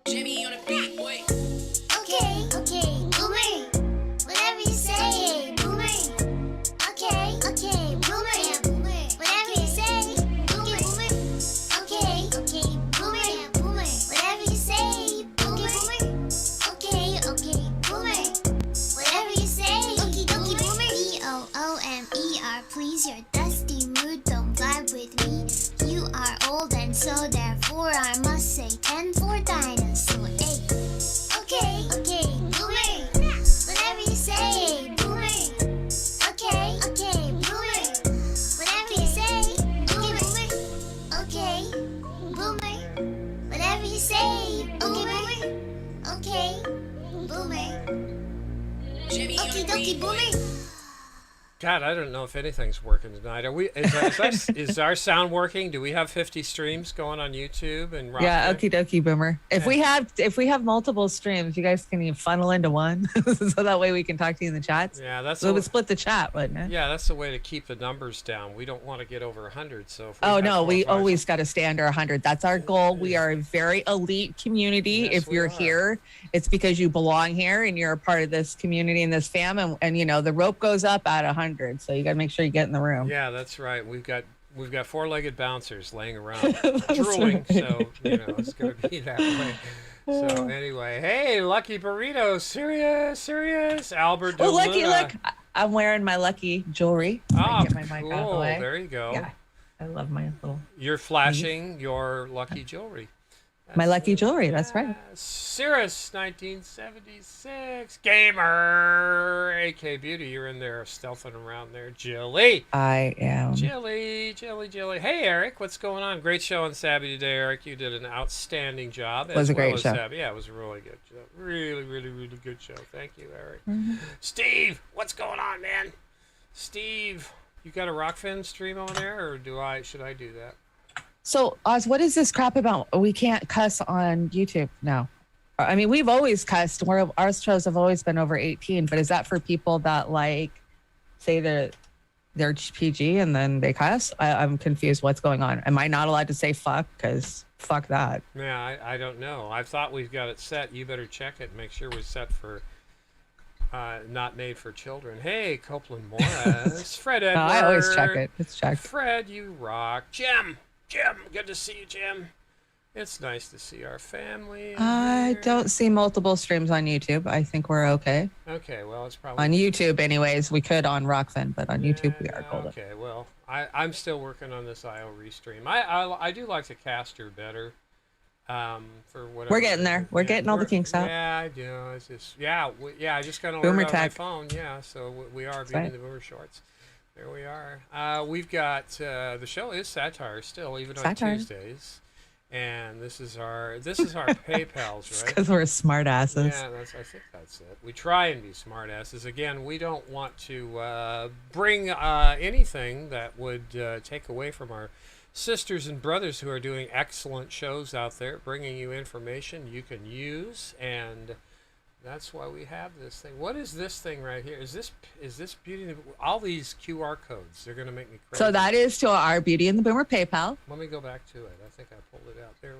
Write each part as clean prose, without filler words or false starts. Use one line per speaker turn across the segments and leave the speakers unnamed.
Jimmy on the beat, boy.
Okay, boomer. Whatever you say, boomer. Okay, boomer. Whatever you say, boomer. Okay, boomer. Whatever you say, boomer. Okay, boomer. Whatever you say, okie boomer. B-O-O-M-E-R, please, your dusty mood don't vibe with me. You are old and so therefore I must say 10 for dinosaur. Okay, boomer. Whatever you say, boomer. Okay, boomer. Whatever you say, boomer. Okay, boomer. Whatever you say, boomer. Okay, boomer.
Jimmy on the
Okie dokie,
beat, boy.
boomer.
God, I don't know if anything's working tonight. Are we? Is our sound working? Do we have 50 streams going on YouTube and Rock?
Yeah, okie dokie, boomer. If we have multiple streams, you guys can funnel into one, so that way we can talk to you in the chats.
Yeah, that's.
So we would split the chat, wouldn't it?
Yeah, that's the way to keep the numbers down. We don't want to get over 100. So. If we
Oh
have
no,
4 or
we
5
always got to stay under 100. That's our goal. We are a very elite community.
Yes,
If
we
you're
are.
here, it's because you belong here and you're a part of this community and this fam. And you know the rope goes up at 100, so you got to make sure you get in the room.
Yeah, that's right. We've got 4-legged bouncers laying around drooling, so it's gonna be that way. So anyway, hey, Lucky Burrito, serious, Albert.
Oh, Lucky,
DeLuna.
look, I'm wearing my Lucky jewelry.
Oh,
Get my mic out of the
cool.
way.
There you go.
Yeah, I love my little
You're flashing your lucky jewelry.
my lucky jewelry. That's right.
Cirrus, 1976. Gamer. AK Beauty, you're in there stealthing around there. Jilly.
I am.
Jilly. Hey, Eric, what's going on? Great show on Sabby today, Eric. You did an outstanding job.
It was a great show.
Sabby. Yeah, it was a really good show. Really good show. Thank you, Eric.
Mm-hmm.
Steve, what's going on, man? Steve, you got a Rockfin stream on there, or should I do that?
So, Oz, what is this crap about? We can't cuss on YouTube now. I mean, we've always cussed. Our shows have always been over 18, but is that for people that say they're PG and then they cuss? I'm confused. What's going on? Am I not allowed to say fuck? Because fuck that.
Yeah, I don't know. I thought we've got it set. You better check it and make sure we're set for not made for children. Hey, Copeland Morris. Fred Edward.
I always check it. It's checked.
Fred, you rock. Jim, good to see you, Jim. It's nice to see our family.
I
here.
don't see multiple streams on YouTube. I think we're okay.
Okay, well, it's probably...
On YouTube, anyways. We could on Rockfin, but on YouTube, we are golden.
Okay, well, I'm still working on this IO restream. I do like the caster better. For whatever.
We're getting there. We're getting all the kinks out.
Yeah, I do. It's just I just got to
Boomer
learn on my
tech.
phone. Yeah, so we are
That's
beating
right.
the boomer shorts. There we are. We've got the show is satire still, even on
Satire.
Tuesdays, and this is our PayPal's, right?
Because we're smart asses.
Yeah, I think that's it. We try and be smart asses. Again, we don't want to bring anything that would take away from our sisters and brothers who are doing excellent shows out there, bringing you information you can use, and that's why we have this thing. What is this thing right here? Is this Beauty? All these QR codes, they're going to make me crazy.
So that is to our Beauty and the Boomer PayPal.
Let me go back to it. I think I pulled it out there.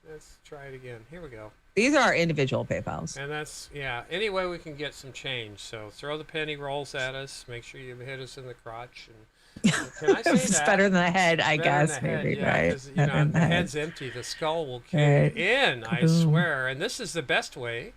Let's try it again. Here we go.
These are our individual PayPals.
And that's, any way we can get some change. So throw the penny rolls at us. Make sure you hit us in the crotch. And can I say
It's
that?
better than the head, I
Better
guess,
than the head,
maybe,
yeah,
right?
'cause,
Better than
the
the
head's
head.
empty. The skull will
Right.
cave in, I
Cool.
swear. And this is the best way.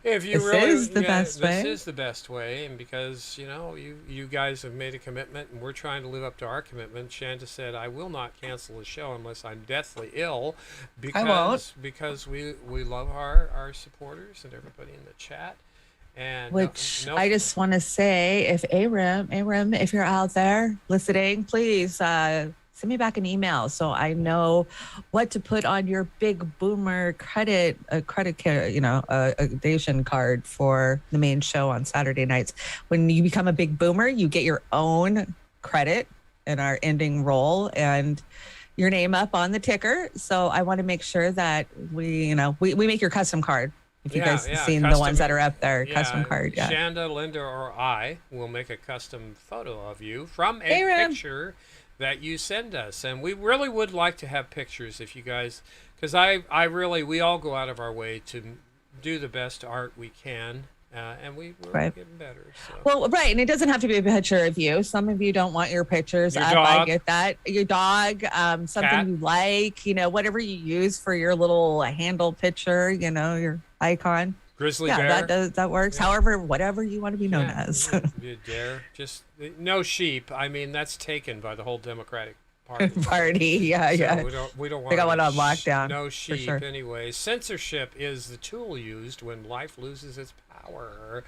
If you
This
really,
is the best way.
This is the best way, and because you guys have made a commitment, and we're trying to live up to our commitment. Chanda said, "I will not cancel the show unless I'm deathly ill," because we love our supporters and everybody in the chat. And
Which I just want to say, if Aram, if you're out there listening, please send me back an email so I know what to put on your big boomer credit donation card for the main show on Saturday nights. When you become a big boomer, you get your own credit in our ending roll and your name up on the ticker. So I want to make sure that we make your custom card. If you guys have seen the
custom-
ones that are up there, custom
yeah,
card. Yeah.
Chanda, Linda, or I will make a custom photo of you from a
Ram.
picture that you send us. And we really would like to have pictures if you guys, because we all go out of our way to do the best art we can. And we're getting better. So.
Well, right. And it doesn't have to be a picture of you. Some of you don't want your pictures
Your
up.
dog.
I get that. Your dog, something
Cat.
you like, whatever you use for your little handle picture, your icon.
Grizzly
Yeah,
bear.
that works.
Yeah.
However, whatever you want to be known as.
You dare. Just no sheep. I mean, that's taken by the whole Democratic
Party. Yeah,
So
yeah.
We don't want.
They got one on lockdown.
No
for
sheep.
sure.
Anyway, censorship is the tool used when life loses its power.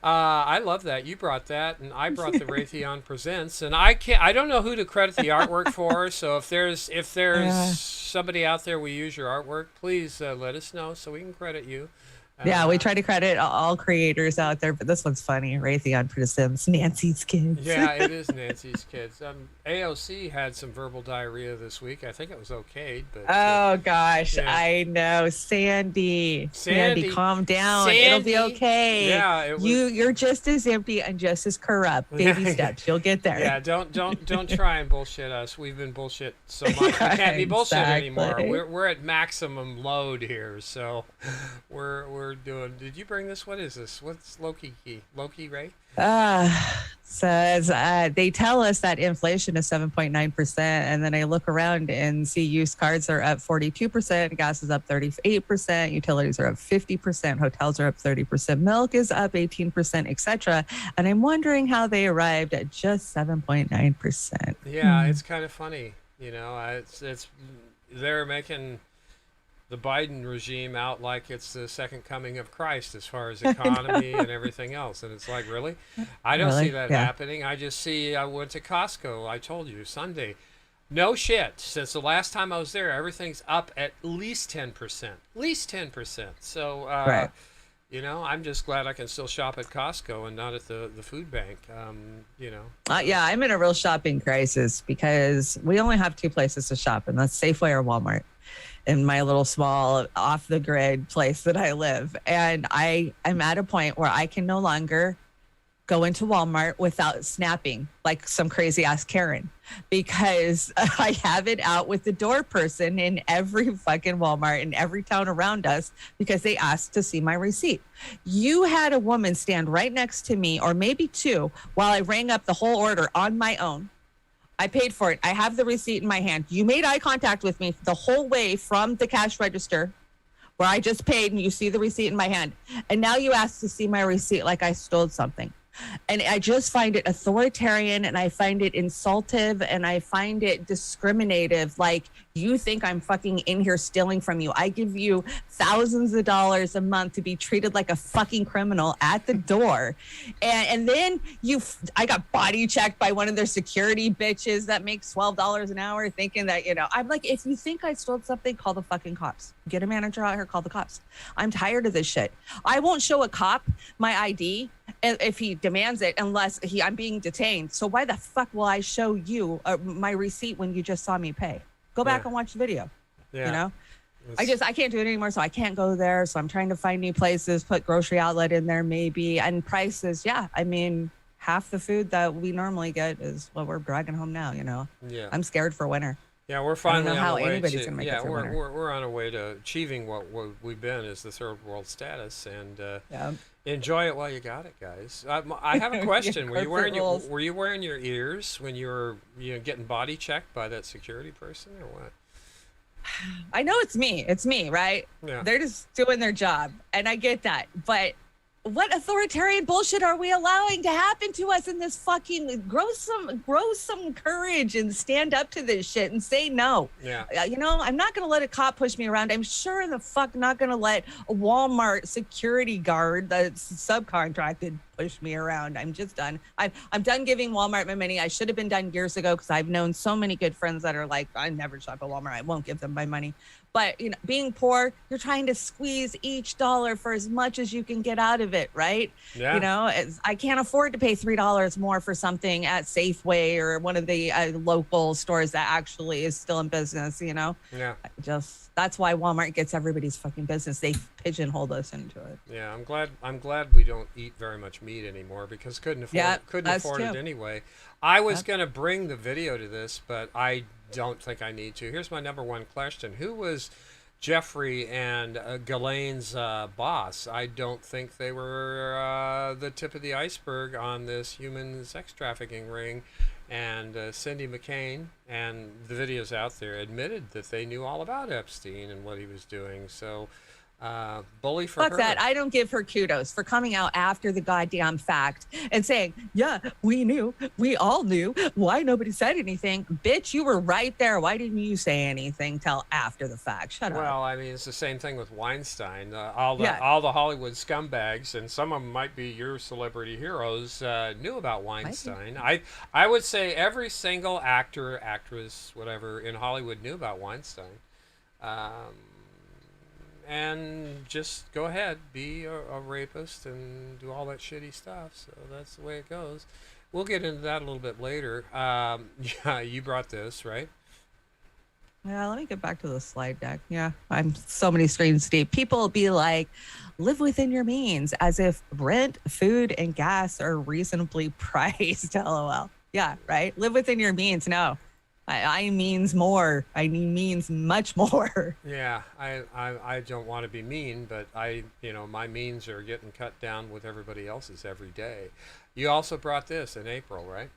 I love that you brought that, and I brought the Raytheon Presents, and I don't know who to credit the artwork for. So if there's somebody out there we use your artwork, please let us know so we can credit you.
Yeah, we try to credit all creators out there, but this one's funny. Raytheon Presents Nancy's Kids.
Yeah, it is Nancy's Kids. AOC had some verbal diarrhea this week. I think it was okayed, but
Oh gosh,
yeah.
I know. Sandy, calm down. It'll be
Sandy.
okay.
Yeah, it was-
You're just as empty and just as corrupt. Baby
Yeah.
steps. You'll get there.
Yeah, don't try and bullshit us. We've been bullshit so much. We can't be bullshit anymore.
Exactly.
We're at maximum load here, so we're doing. Did you bring this? What is this? What's Loki key? Loki, Ray?
Says they tell us that inflation is 7.9%, and then I look around and see used cars are up 42%, gas is up 38%, utilities are up 50%, hotels are up 30%, milk is up 18%, etc. And I'm wondering how they arrived at just 7.9%.
Yeah, it's kind of funny. It's they're making the Biden regime out like it's the second coming of Christ as far as economy and everything else. And it's like, really? I don't see that happening. I just see, I went to Costco, I told you, Sunday. No shit. Since the last time I was there, everything's up at least 10%. At least 10%. So,
Right.
I'm just glad I can still shop at Costco and not at the food bank,
Yeah, I'm in a real shopping crisis because we only have two places to shop, and that's Safeway or Walmart in my little small off the grid place that I live. And I'm at a point where I can no longer go into Walmart without snapping like some crazy ass Karen, because I have it out with the door person in every fucking Walmart in every town around us because they asked to see my receipt. You had a woman stand right next to me, or maybe two, while I rang up the whole order on my own. I paid for it. I have the receipt in my hand. You made eye contact with me the whole way from the cash register where I just paid, and you see the receipt in my hand. And now you ask to see my receipt like I stole something. And I just find it authoritarian, and I find it insultive, and I find it discriminative. Like, you think I'm fucking in here stealing from you. I give you thousands of dollars a month to be treated like a fucking criminal at the door. And then I got body checked by one of their security bitches that makes $12 an hour, thinking that, I'm like, if you think I stole something, call the fucking cops. Get a manager out here, call the cops. I'm tired of this shit. I won't show a cop my ID if he demands it, unless I'm being detained. So why the fuck will I show you my receipt when you just saw me pay? Go back and watch the video.
Yeah.
I can't do it anymore, so I can't go there. So I'm trying to find new places, put grocery outlet in there maybe. And prices, I mean, half the food that we normally get is what we're dragging home now,
Yeah.
I'm scared for winter.
Yeah, we're finally
I don't know how
on the way
anybody's
to,
gonna make it through winter.
we're on a way to achieving what we've been as the third world status, and
Yeah.
enjoy it while you got it, guys. I have a question.
Yeah,
were you wearing your ears when you were getting body checked by that security person, or what?
I know it's me, right?
Yeah.
They're just doing their job, and I get that. But what authoritarian bullshit are we allowing to happen to us in this fucking grow some courage and stand up to this shit and say no.
Yeah.
I'm not going to let a cop push me around. I'm sure the fuck not going to let a Walmart security guard that's subcontracted push me around. I'm just done. I'm done giving Walmart my money. I should have been done years ago because I've known so many good friends that are like, I never shop at Walmart. I won't give them my money. But, you know, being poor, you're trying to squeeze each dollar for as much as you can get out of it, right?
Yeah.
You know, I can't afford to pay $3 more for something at Safeway or one of the local stores that actually is still in business, you know?
Yeah.
That's why Walmart gets everybody's fucking business. They pigeonholed us into it.
Yeah, I'm glad we don't eat very much meat anymore because couldn't afford it anyway. I was going to bring the video to this, but I don't think I need to. Here's my number one question. Who was Jeffrey and Ghislaine's boss? I don't think they were the tip of the iceberg on this human sex trafficking ring. And Cindy McCain, and the video's out there, admitted that they knew all about Epstein and what he was doing. So, bully for her.
Fuck that. I don't give her kudos for coming out after the goddamn fact and saying, yeah, we knew. We all knew. Why nobody said anything? Bitch, you were right there. Why didn't you say anything till after the fact? Shut up.
Well, I mean, it's the same thing with Weinstein. All the Hollywood scumbags, and some of them might be your celebrity heroes, knew about Weinstein. I would say every single actor, actress, whatever, in Hollywood knew about Weinstein. And just go ahead, be a rapist and do all that shitty stuff. So that's the way it goes. We'll get into that a little bit later. Yeah, you brought this, right?
Yeah, let me get back to the slide deck. Yeah, I'm so many screens deep. People will be like, live within your means, as if rent, food, and gas are reasonably priced. LOL. Yeah, right? Live within your means. No. I means more. I means much more.
Yeah, I don't want to be mean, but my means are getting cut down with everybody else's every day. You also brought this in April, right?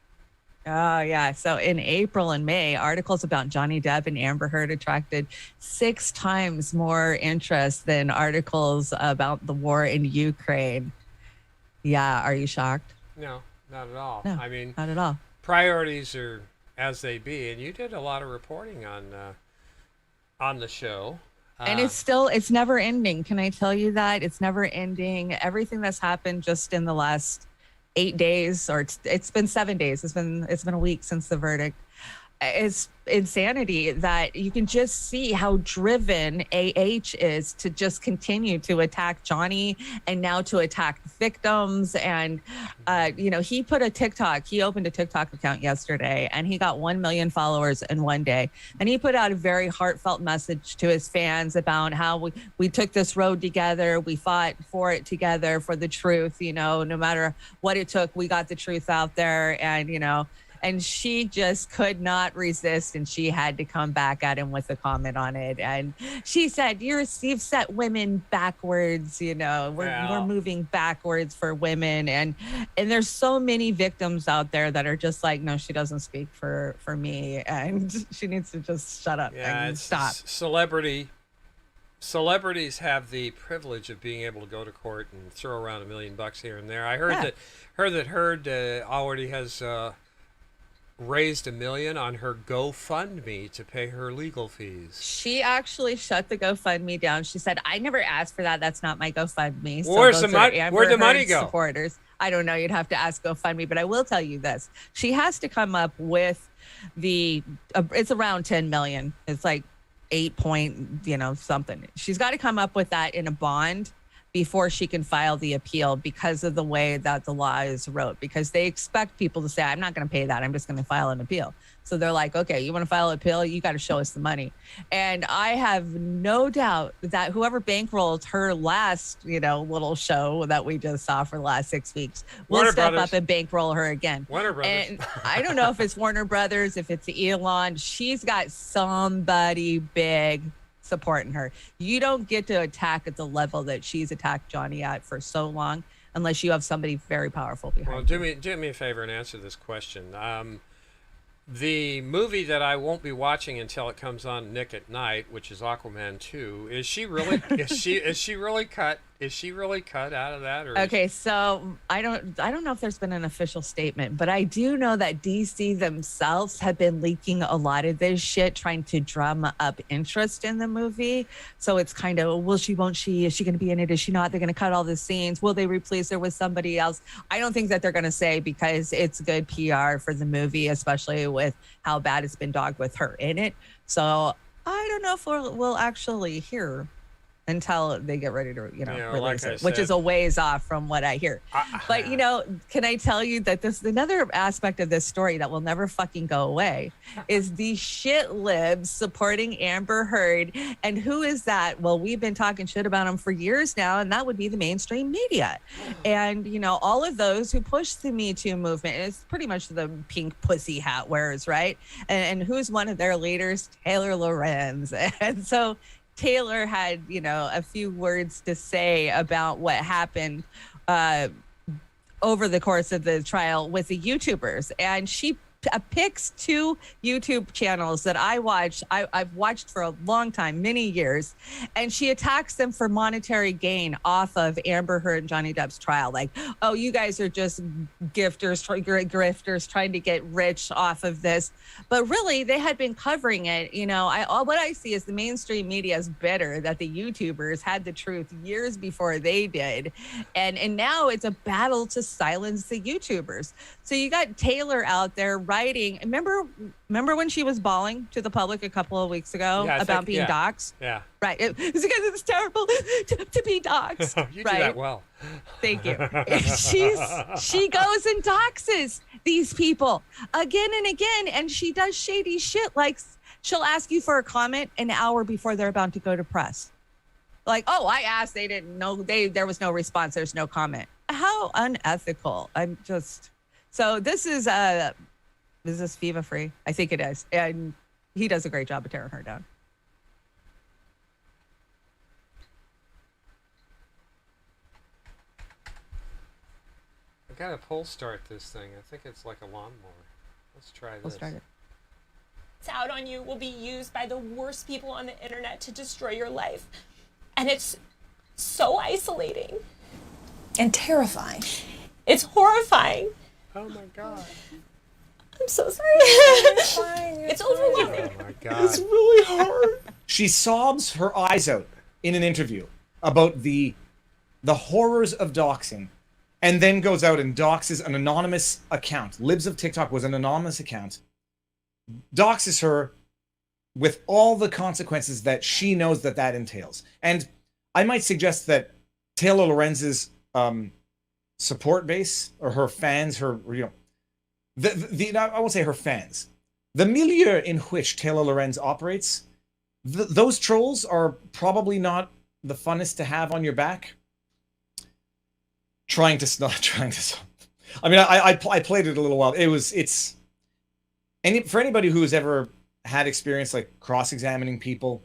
Oh, yeah. So in April and May, articles about Johnny Depp and Amber Heard attracted 6 times more interest than articles about the war in Ukraine. Yeah. Are you shocked?
No, not at all.
No,
I mean,
not at all.
Priorities are as they be, and you did a lot of reporting on the show.
And it's never ending. Can I tell you that? It's never ending. Everything that's happened just in the last 8 days, or it's been 7 days. It's been a week since the verdict. It's insanity that you can just see how driven AH is to just continue to attack Johnny and now to attack victims. And, he put he opened a TikTok account yesterday and he got 1 million followers in one day. And he put out a very heartfelt message to his fans about how we took this road together. We fought for it together, for the truth, no matter what it took, we got the truth out there. And she just could not resist, and she had to come back at him with a comment on it. And she said, "You've set women backwards. We're moving backwards for women." And there's so many victims out there that are just like, "No, she doesn't speak for me, and she needs to just shut up and stop."
Celebrities have the privilege of being able to go to court and throw around $1 million here and there. I heard that Heard already has raised $1 million on her GoFundMe to pay her legal fees.
She actually shut the GoFundMe down. She said, "I never asked for that. That's not my GoFundMe." So
where'd the money go?
Supporters. I don't know. You'd have to ask GoFundMe, but I will tell you this: she has to come up with it's around 10 million. It's like 8 point, something. She's got to come up with that in a bond before she can file the appeal, because of the way that the law is wrote, because they expect people to say, "I'm not going to pay that. I'm just going to file an appeal." So they're like, "Okay, you want to file an appeal? You got to show us the money." And I have no doubt that whoever bankrolled her last, little show that we just saw for the last 6 weeks will step up and bankroll her again.
Warner Brothers.
And I don't know if it's Warner Brothers, if it's Elon. She's got somebody big supporting her. You don't get to attack at the level that she's attacked Johnny at for so long unless you have somebody very powerful behind you.
Do me a favor and answer this question. The movie that I won't be watching until it comes on Nick at Night, which is Aquaman 2, is she really is she really cut Is she really cut out of that? Or
Okay, so I don't know if there's been an official statement, but I do know that DC themselves have been leaking a lot of this shit, trying to drum up interest in the movie. So it's kind of, will she, won't she? Is she going to be in it? Is she not? They're going to cut all the scenes. Will they replace her with somebody else? I don't think that they're going to say, because it's good PR for the movie, especially with how bad it's been dogged with her in it. So I don't know if we'll actually hear until they get ready to, release it, which is a ways off from what I hear. But, can I tell you that this another aspect of this story that will never fucking go away is the shit libs supporting Amber Heard. And who is that? Well, we've been talking shit about them for years now, and that would be the mainstream media. And, all of those who push the Me Too movement, it's pretty much the pink pussy hat wearers, right? And who's one of their leaders? Taylor Lorenz. And so Taylor had, a few words to say about what happened over the course of the trial with the YouTubers. And she picks two YouTube channels that I've watched for a long time, many years, and she attacks them for monetary gain off of Amber Heard and Johnny Depp's trial. Like, oh, you guys are just grifters trying to get rich off of this. But really, they had been covering it. What I see is the mainstream media is bitter that the YouTubers had the truth years before they did. And now it's a battle to silence the YouTubers. So you got Taylor out there writing. Remember when she was bawling to the public a couple of weeks ago about being doxxed? Yeah. Right. It's because it's terrible to be doxxed.
You
right?
do that well.
Thank you. She goes and doxes these people again and again, and she does shady shit. Like, she'll ask you for a comment an hour before they're about to go to press. Like, oh, I asked, they didn't know, there was no response, there's no comment. How unethical. So this is this Viva Free? I think it is. And he does a great job of tearing her down.
I gotta pull start this thing. I think it's like a lawnmower. Let's try this.
We'll start it.
It's out on you will be used by the worst people on the internet to destroy your life. And it's so isolating.
And terrifying.
It's horrifying.
Oh my God.
I'm so sorry. It's overwhelming.
Oh my God.
It's really hard. She sobs her eyes out in an interview about the horrors of doxing, and then goes out and doxes an anonymous account. Libs of TikTok was an anonymous account. Doxes her with all the consequences that she knows that entails. And I might suggest that Taylor Lorenz's support base, or her fans, I won't say her fans, the milieu in which Taylor Lorenz operates, those trolls are probably not the funnest to have on your back. I mean, I played it a little while. For anybody who's ever had experience like cross-examining people,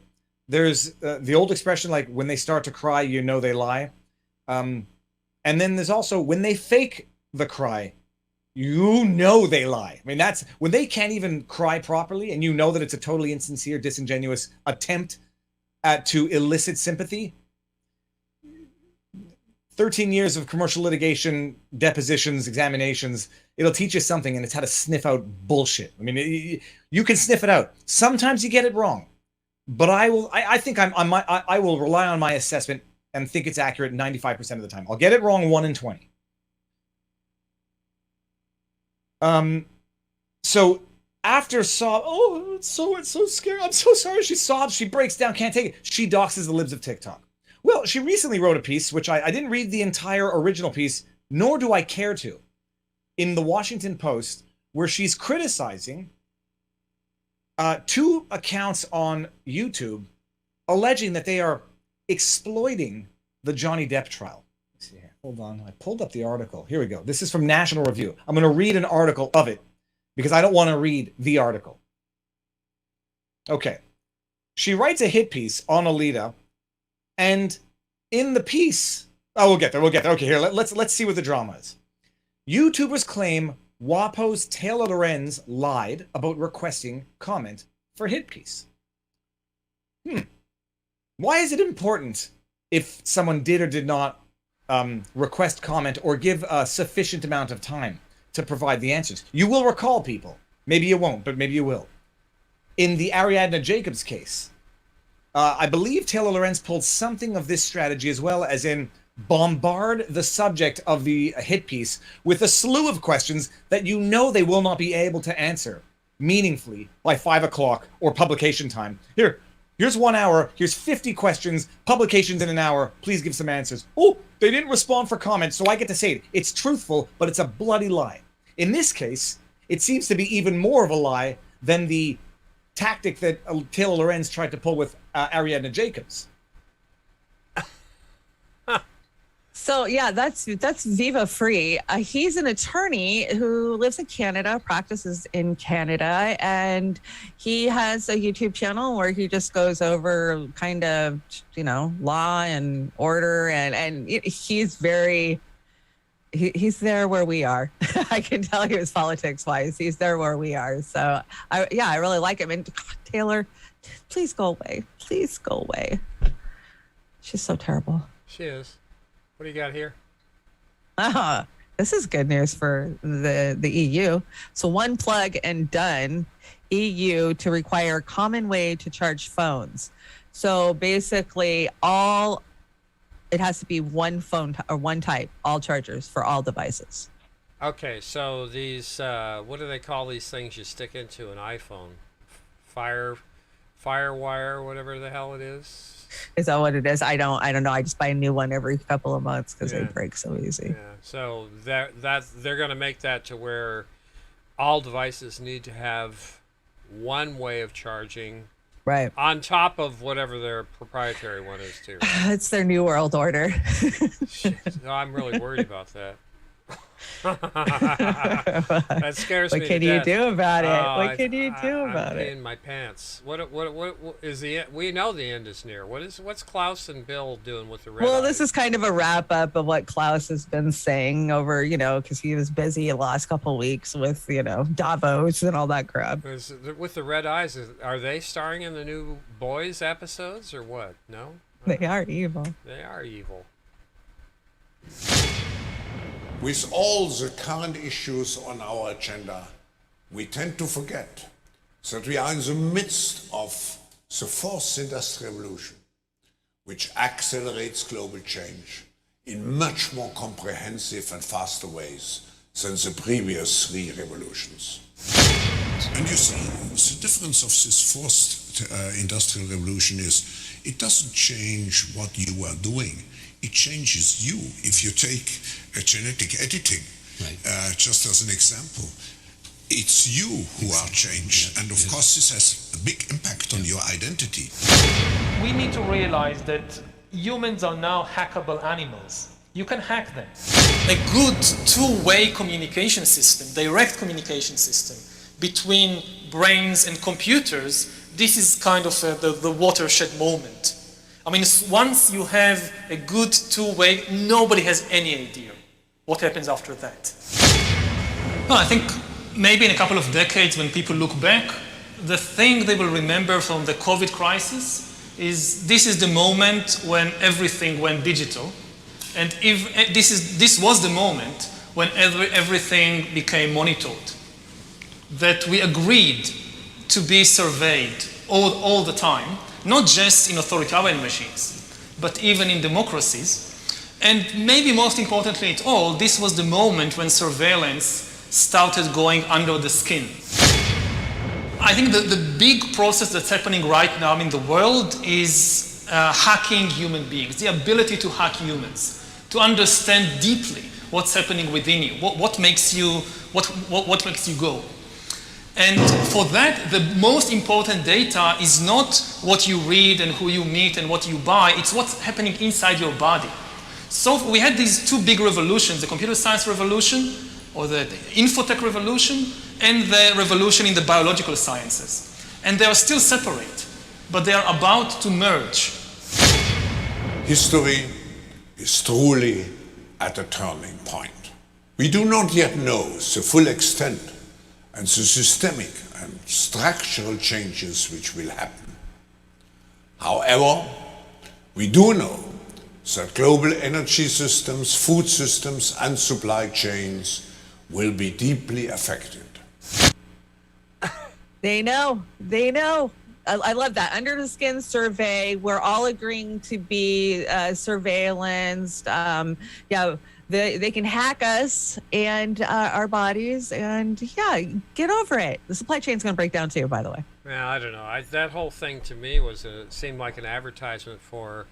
there's the old expression, like, when they start to cry, you know they lie. And then there's also when they fake the cry, you know they lie. I mean, that's when they can't even cry properly, and you know that it's a totally insincere, disingenuous attempt to elicit sympathy. 13 years of commercial litigation, depositions, examinations, it'll teach you something, and it's how to sniff out bullshit. I mean, you can sniff it out. Sometimes you get it wrong, but I will rely on my assessment and think it's accurate 95% of the time. I'll get it wrong 1 in 20. So after it's so scary. I'm so sorry. She sobs. She breaks down. Can't take it. She doxes the libs of TikTok. Well, she recently wrote a piece, which I didn't read the entire original piece, nor do I care to, in the Washington Post, where she's criticizing 2 accounts on YouTube, alleging that they are exploiting the Johnny Depp trial. Let's see here. Hold on. I pulled up the article. Here we go. This is from National Review. I'm going to read an article of it because I don't want to read the article. Okay. She writes a hit piece on Alita, and in the piece, we'll get there. Okay, here, let's see what the drama is. YouTubers claim WAPO's Taylor Lorenz lied about requesting comment for hit piece. Why is it important if someone did or did not request comment or give a sufficient amount of time to provide the answers. You will recall, people. Maybe you won't, but maybe you will. In the Ariadne Jacobs case, I believe Taylor Lorenz pulled something of this strategy as well, as in bombard the subject of the hit piece with a slew of questions that you know they will not be able to answer meaningfully by 5 o'clock or publication time. Here's 1 hour. Here's 50 questions. Publications in an hour. Please give some answers. Oh, they didn't respond for comments, so I get to say it. It's truthful, but it's a bloody lie. In this case, it seems to be even more of a lie than the tactic that Taylor Lorenz tried to pull with Ariadne Jacobs.
So yeah, that's Viva Free. He's an attorney who lives in Canada, practices in Canada, and he has a YouTube channel where he just goes over kind of, law and order, and he's very, he's there where we are. I can tell you his politics wise, he's there where we are. So I really like him. And God, Taylor, please go away. Please go away. She's so terrible.
She is. What do you got here?
This is good news for the EU. So one plug and done, EU to require common way to charge phones. So basically it has to be one phone or one type, all chargers for all devices.
Okay, so these, what do they call these things you stick into an iPhone? Firewire, whatever the hell it is.
Is that what it is? I don't know. I just buy a new one every couple of months because they break so easy.
Yeah. So they're going to make that to where all devices need to have one way of charging,
right,
on top of whatever their proprietary one is too. Right?
It's their new world order.
Shit. No, I'm really worried about that. That scares me.
What can you do about it? What can you do about it?
In my pants. What is the? We know the end is near. What's Klaus and Bill doing with the red?
Well,
eyes?
this is kind of a wrap up of what Klaus has been saying over, because he was busy the last couple of weeks with, Davos and all that crap.
With the red eyes, are they starring in the new Boys episodes or what? No.
They are evil.
They are evil.
With all the current issues on our agenda, we tend to forget that we are in the midst of the fourth industrial revolution, which accelerates global change in much more comprehensive and faster ways than the previous three revolutions.
And you see, the difference of this fourth industrial revolution is it doesn't change what you are doing. It changes you. If you take genetic editing, just as an example, it's you who are changed. And of course, this has a big impact on your identity.
We need to realize that humans are now hackable animals. You can hack them.
A good two-way communication system, direct communication system between brains and computers, this is kind of the watershed moment. I mean, once you have a good two-way, nobody has any idea what happens after that.
Well, I think maybe in a couple of decades when people look back, the thing they will remember from the COVID crisis is this is the moment when everything went digital. And if this was the moment when everything became monitored, that we agreed to be surveyed all the time, not just in authoritarian regimes, but even in democracies. And maybe most importantly at all, this was the moment when surveillance started going under the skin. I think the big process that's happening right now in the world is hacking human beings, the ability to hack humans, to understand deeply what's happening within you, what makes you go. And for that, the most important data is not what you read and who you meet and what you buy, it's what's happening inside your body. So we had these two big revolutions, the computer science revolution, or the infotech revolution, and the revolution in the biological sciences. And they are still separate, but they are about to merge.
History is truly at a turning point. We do not yet know the full extent and the systemic and structural changes which will happen. However, we do know that global energy systems, food systems, and supply chains will be deeply affected.
They know. They know. I love that. Under the skin survey, we're all agreeing to be surveillance. They can hack us and our bodies. And yeah, get over it. The supply chain's going to break down too, by the way.
Yeah, I don't know. That whole thing to me seemed like an advertisement for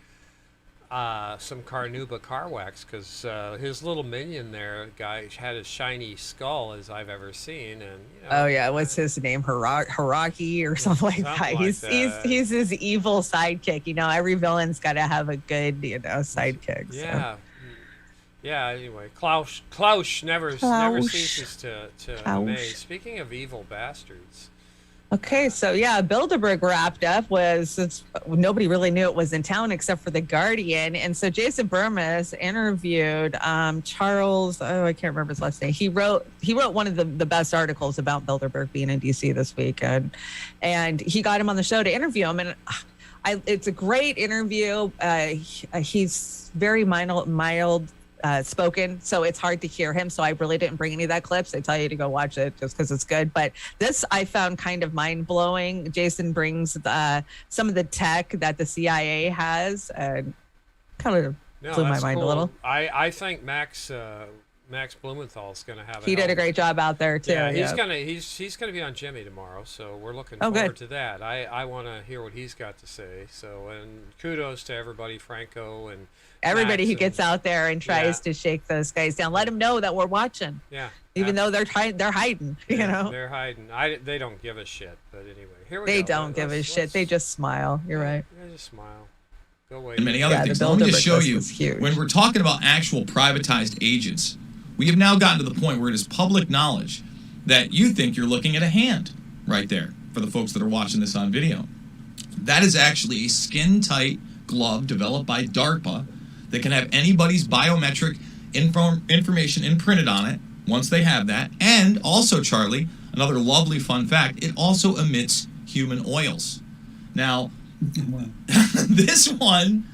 some Carnauba car wax, because his little minion there, guy, had as shiny skull as I've ever seen, and
oh yeah, what's his name? Haraki or something like that. He's his evil sidekick. Every villain's got to have a good sidekick.
Yeah. So. Yeah. Anyway, Klaus never ceases to amaze. Speaking of evil bastards.
Okay, so yeah, Bilderberg wrapped up nobody really knew it was in town except for The Guardian. And so Jason Burmis interviewed Charles, I can't remember his last name. He wrote one of the best articles about Bilderberg being in DC this weekend. And he got him on the show to interview him. And it's a great interview. He's very mild spoken, so it's hard to hear him. So I really didn't bring any of that clips. I tell you to go watch it just because it's good. But this I found kind of mind blowing. Jason brings some of the tech that the CIA has, and kind of blew my mind a little.
I think Max Blumenthal's going to have.
He did a great job out there too.
Yeah, he's gonna be on Jimmy tomorrow, so we're looking forward to that. I want to hear what he's got to say. So, and kudos to everybody, Franco and
everybody who gets out there and tries to shake those guys down. Let them know that we're watching.
Yeah.
Even though they're hiding,
They're hiding. They don't give a shit. But anyway, here we go.
They don't give a shit. They just smile. You're right.
They just smile. Go away.
And many other things. Let me just show you. When we're talking about actual privatized agents, we have now gotten to the point where it is public knowledge that you think you're looking at a hand right there for the folks that are watching this on video. That is actually a skin-tight glove developed by DARPA that can have anybody's biometric information imprinted on it once they have that. And also, Charlie, another lovely fun fact, it also emits human oils. Now, this one,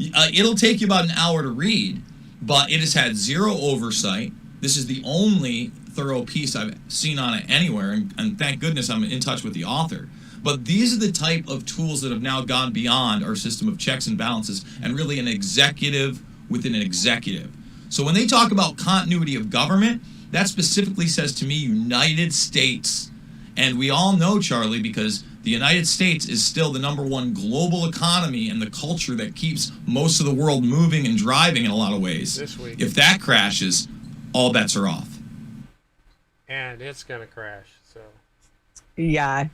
it'll take you about an hour to read, but it has had zero oversight. This is the only thorough piece I've seen on it anywhere, and thank goodness I'm in touch with the author. But these are the type of tools that have now gone beyond our system of checks and balances and really an executive within an executive. So when they talk about continuity of government, that specifically says to me United States. And we all know, Charlie, because the United States is still the #1 global economy and the culture that keeps most of the world moving and driving in a lot of ways.
This week.
If that crashes, all bets are off.
And it's going to crash. So.
Yeah.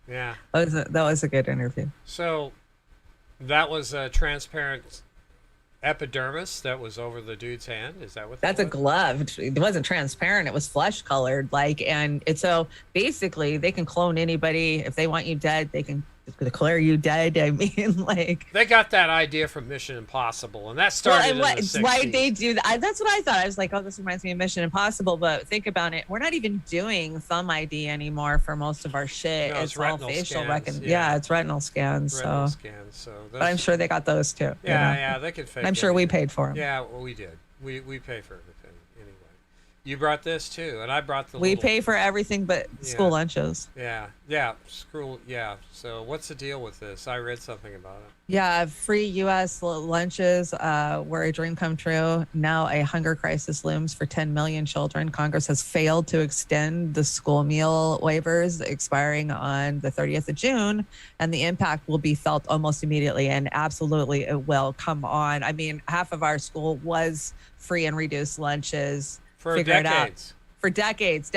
Yeah.
That was a good interview.
So that was a transparent epidermis that was over the dude's hand. Is that what
that's a glove? It wasn't transparent. It was flesh colored. And it's so basically they can clone anybody. If they want you dead, they can declare you dead. I mean,
they got that idea from Mission Impossible, and that started in the 60s.
Why they do that? That's what I thought. I was like, oh, this reminds me of Mission Impossible. But think about it. We're not even doing thumb ID anymore for most of our shit.
No,
it's all facial
recognition.
Yeah, it's retinal scans.
Retinal scans. So
but I'm sure they got those too.
Yeah, they could fake.
I'm sure we paid for them.
Yeah, well, we did. We pay for everything anyway. You brought this too, and I brought the.
We pay for everything but school lunches.
Yeah, school. Yeah. So what's the deal with this? I read something about it.
Yeah, free U.S. lunches were a dream come true. Now a hunger crisis looms for 10 million children. Congress has failed to extend the school meal waivers expiring on the 30th of June, and the impact will be felt almost immediately. And absolutely, it will. Come on. I mean, half of our school was free and reduced lunches.
For decades.
For decades.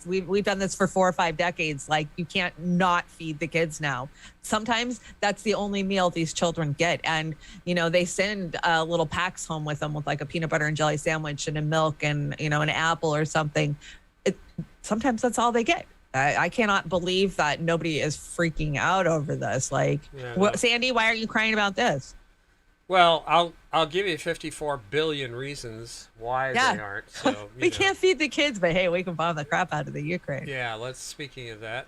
We've done this for 4 or 5 decades. You can't not feed the kids now. Sometimes that's the only meal these children get. And, they send little packs home with them with a peanut butter and jelly sandwich and a milk and, an apple or something. Sometimes that's all they get. I cannot believe that nobody is freaking out over this. Sandy, why are you crying about this?
Well, I'll give you 54 billion reasons why
Yeah.
they aren't. So
We can't feed the kids, but hey, we can bomb the crap out of the Ukraine.
Yeah, speaking of that,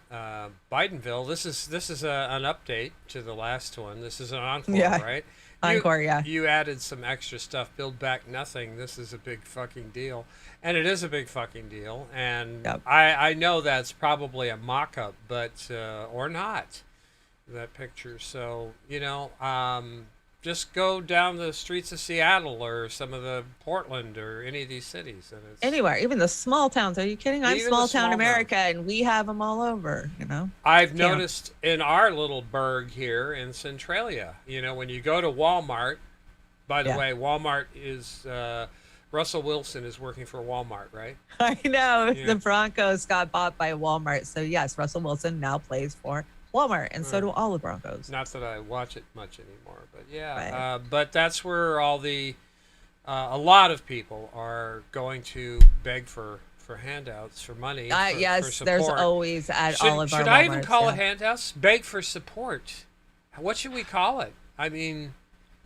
Bidenville. This is an update to the last one. This is an encore,
Yeah.
right?
Encore, yeah.
You added some extra stuff. Build Back Nothing. This is a big fucking deal, and it is a big fucking deal. And
Yep.
I know that's probably a mock-up, but or not, that picture. So just go down the streets of Seattle or some of the Portland or any of these cities, and it's
Anywhere, even the small towns. Are you kidding? I'm
Even the
small town
small
America, and we have them all over.
I've noticed in our little burg here in Centralia, when you go to Walmart, by the
Yeah.
way, Walmart is, Russell Wilson is working for Walmart, right?
I know.
Yeah.
The Broncos got bought by Walmart. So, yes, Russell Wilson now plays for Walmart, and so do all the Broncos.
Not that I watch it much anymore, but yeah.
Right.
But that's where all a lot of people are going to beg for handouts, for money, for
Yes,
support.
there's always at all of our
Should I even
Walmarts,
call it
yeah.
handouts? Beg for support. What should we call it? I mean,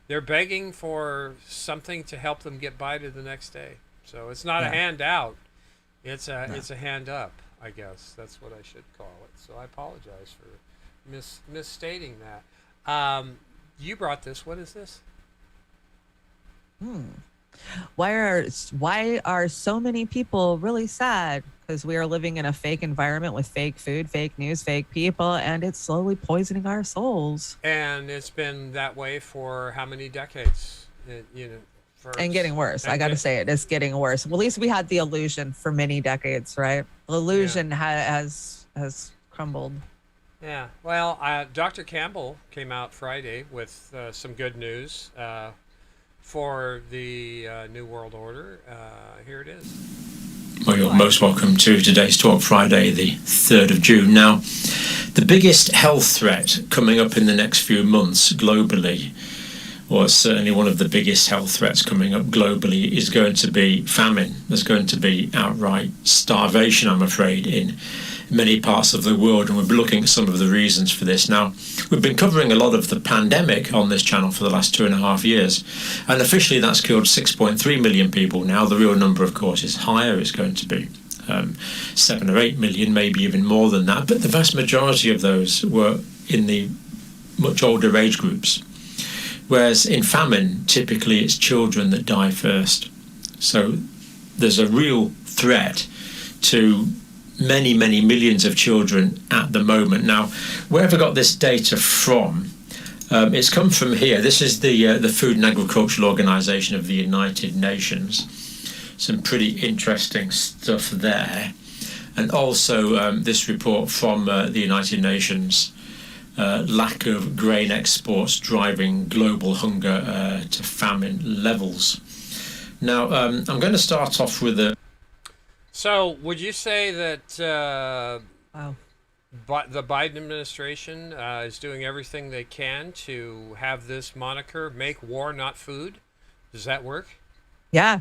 they're begging for something to help them get by to the next day. So it's not a handout. It's a hand up, I guess. That's what I should call it. So I apologize for misstating that. You brought this. What is this?
Why are so many people really sad? Because we are living in a fake environment with fake food, fake news, fake people, and it's slowly poisoning our souls.
And it's been that way for how many decades?
And getting worse. I got to say it's getting worse. Well, at least we had the illusion for many decades, right? The illusion has crumbled.
Yeah. Well, Dr. Campbell came out Friday with some good news for the New World Order. Here it is.
Well, you're most welcome to today's Talk Friday, the 3rd of June. Now, the biggest health threat coming up in the next few months globally, or certainly one of the biggest health threats coming up globally, is going to be famine. There's going to be outright starvation, I'm afraid, in many parts of the world, and we'll be looking at some of the reasons for this. Now, we've been covering a lot of the pandemic on this channel for the last 2.5 years, and officially that's killed 6.3 million people. Now, the real number, of course, is higher. It's going to be 7 or 8 million, maybe even more than that, but the vast majority of those were in the much older age groups. Whereas in famine, typically it's children that die first. So there's a real threat to many, many millions of children at the moment. Now, where have I got this data from? It's come from here. This is the Food and Agricultural Organization of the United Nations. Some pretty interesting stuff there. And also this report from the United Nations, lack of grain exports driving global hunger to famine levels. Now, I'm going to start off with a...
So, would you say that the Biden administration is doing everything they can to have this moniker, make war, not food? Does that work?
Yeah.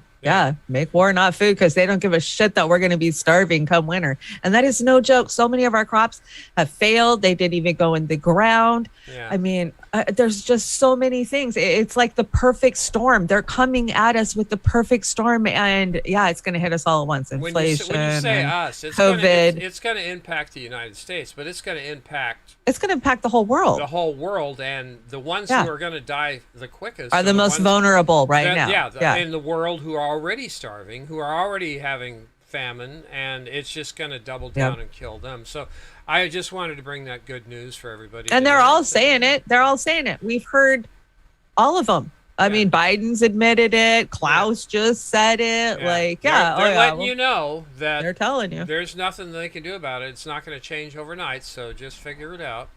Make war, not food, because they don't give a shit that we're going to be starving come winter. And that is no joke. So many of our crops have failed. They didn't even go in the ground.
Yeah.
I mean, there's just so many things. It's like the perfect storm. They're coming at us with the perfect storm. And yeah, it's going to hit us all at once. Inflation,
when you say us,
COVID.
It's going to impact the United States, but it's going to impact...
It's going to impact the whole world.
The whole world, and the ones who are going to die the quickest
are the most vulnerable now.
Yeah, in the world, who are already starving, who are already having famine, and it's just going to double down and kill them. So I just wanted to bring that good news for everybody.
And they're all saying it. They're all saying it. We've heard all of them. I mean, Biden's admitted it. Klaus just said it.
They're letting you know that
they're telling you
there's nothing they can do about it. It's not going to change overnight. So just figure it out.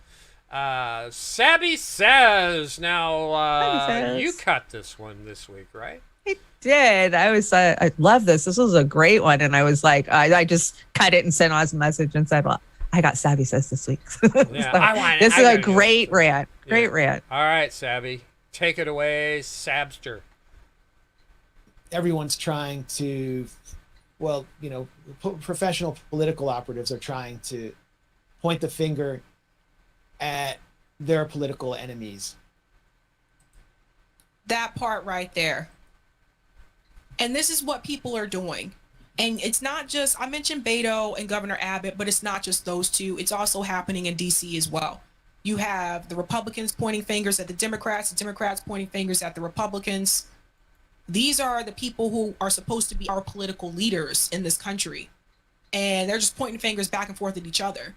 Sabby says. Now, you cut this one this week, right?
I did. I love this. This was a great one. And I was like, I just cut it and sent Oz a message and said, well, I got Sabby says this week. This is a great rant. Great rant.
All right, Sabby. Take it away, Sabster.
Everyone's trying to, professional political operatives are trying to point the finger at their political enemies.
That part right there. And this is what people are doing. And it's not just, I mentioned Beto and Governor Abbott, but it's not just those two. It's also happening in DC as well. You have the Republicans pointing fingers at the Democrats pointing fingers at the Republicans. These are the people who are supposed to be our political leaders in this country. And they're just pointing fingers back and forth at each other.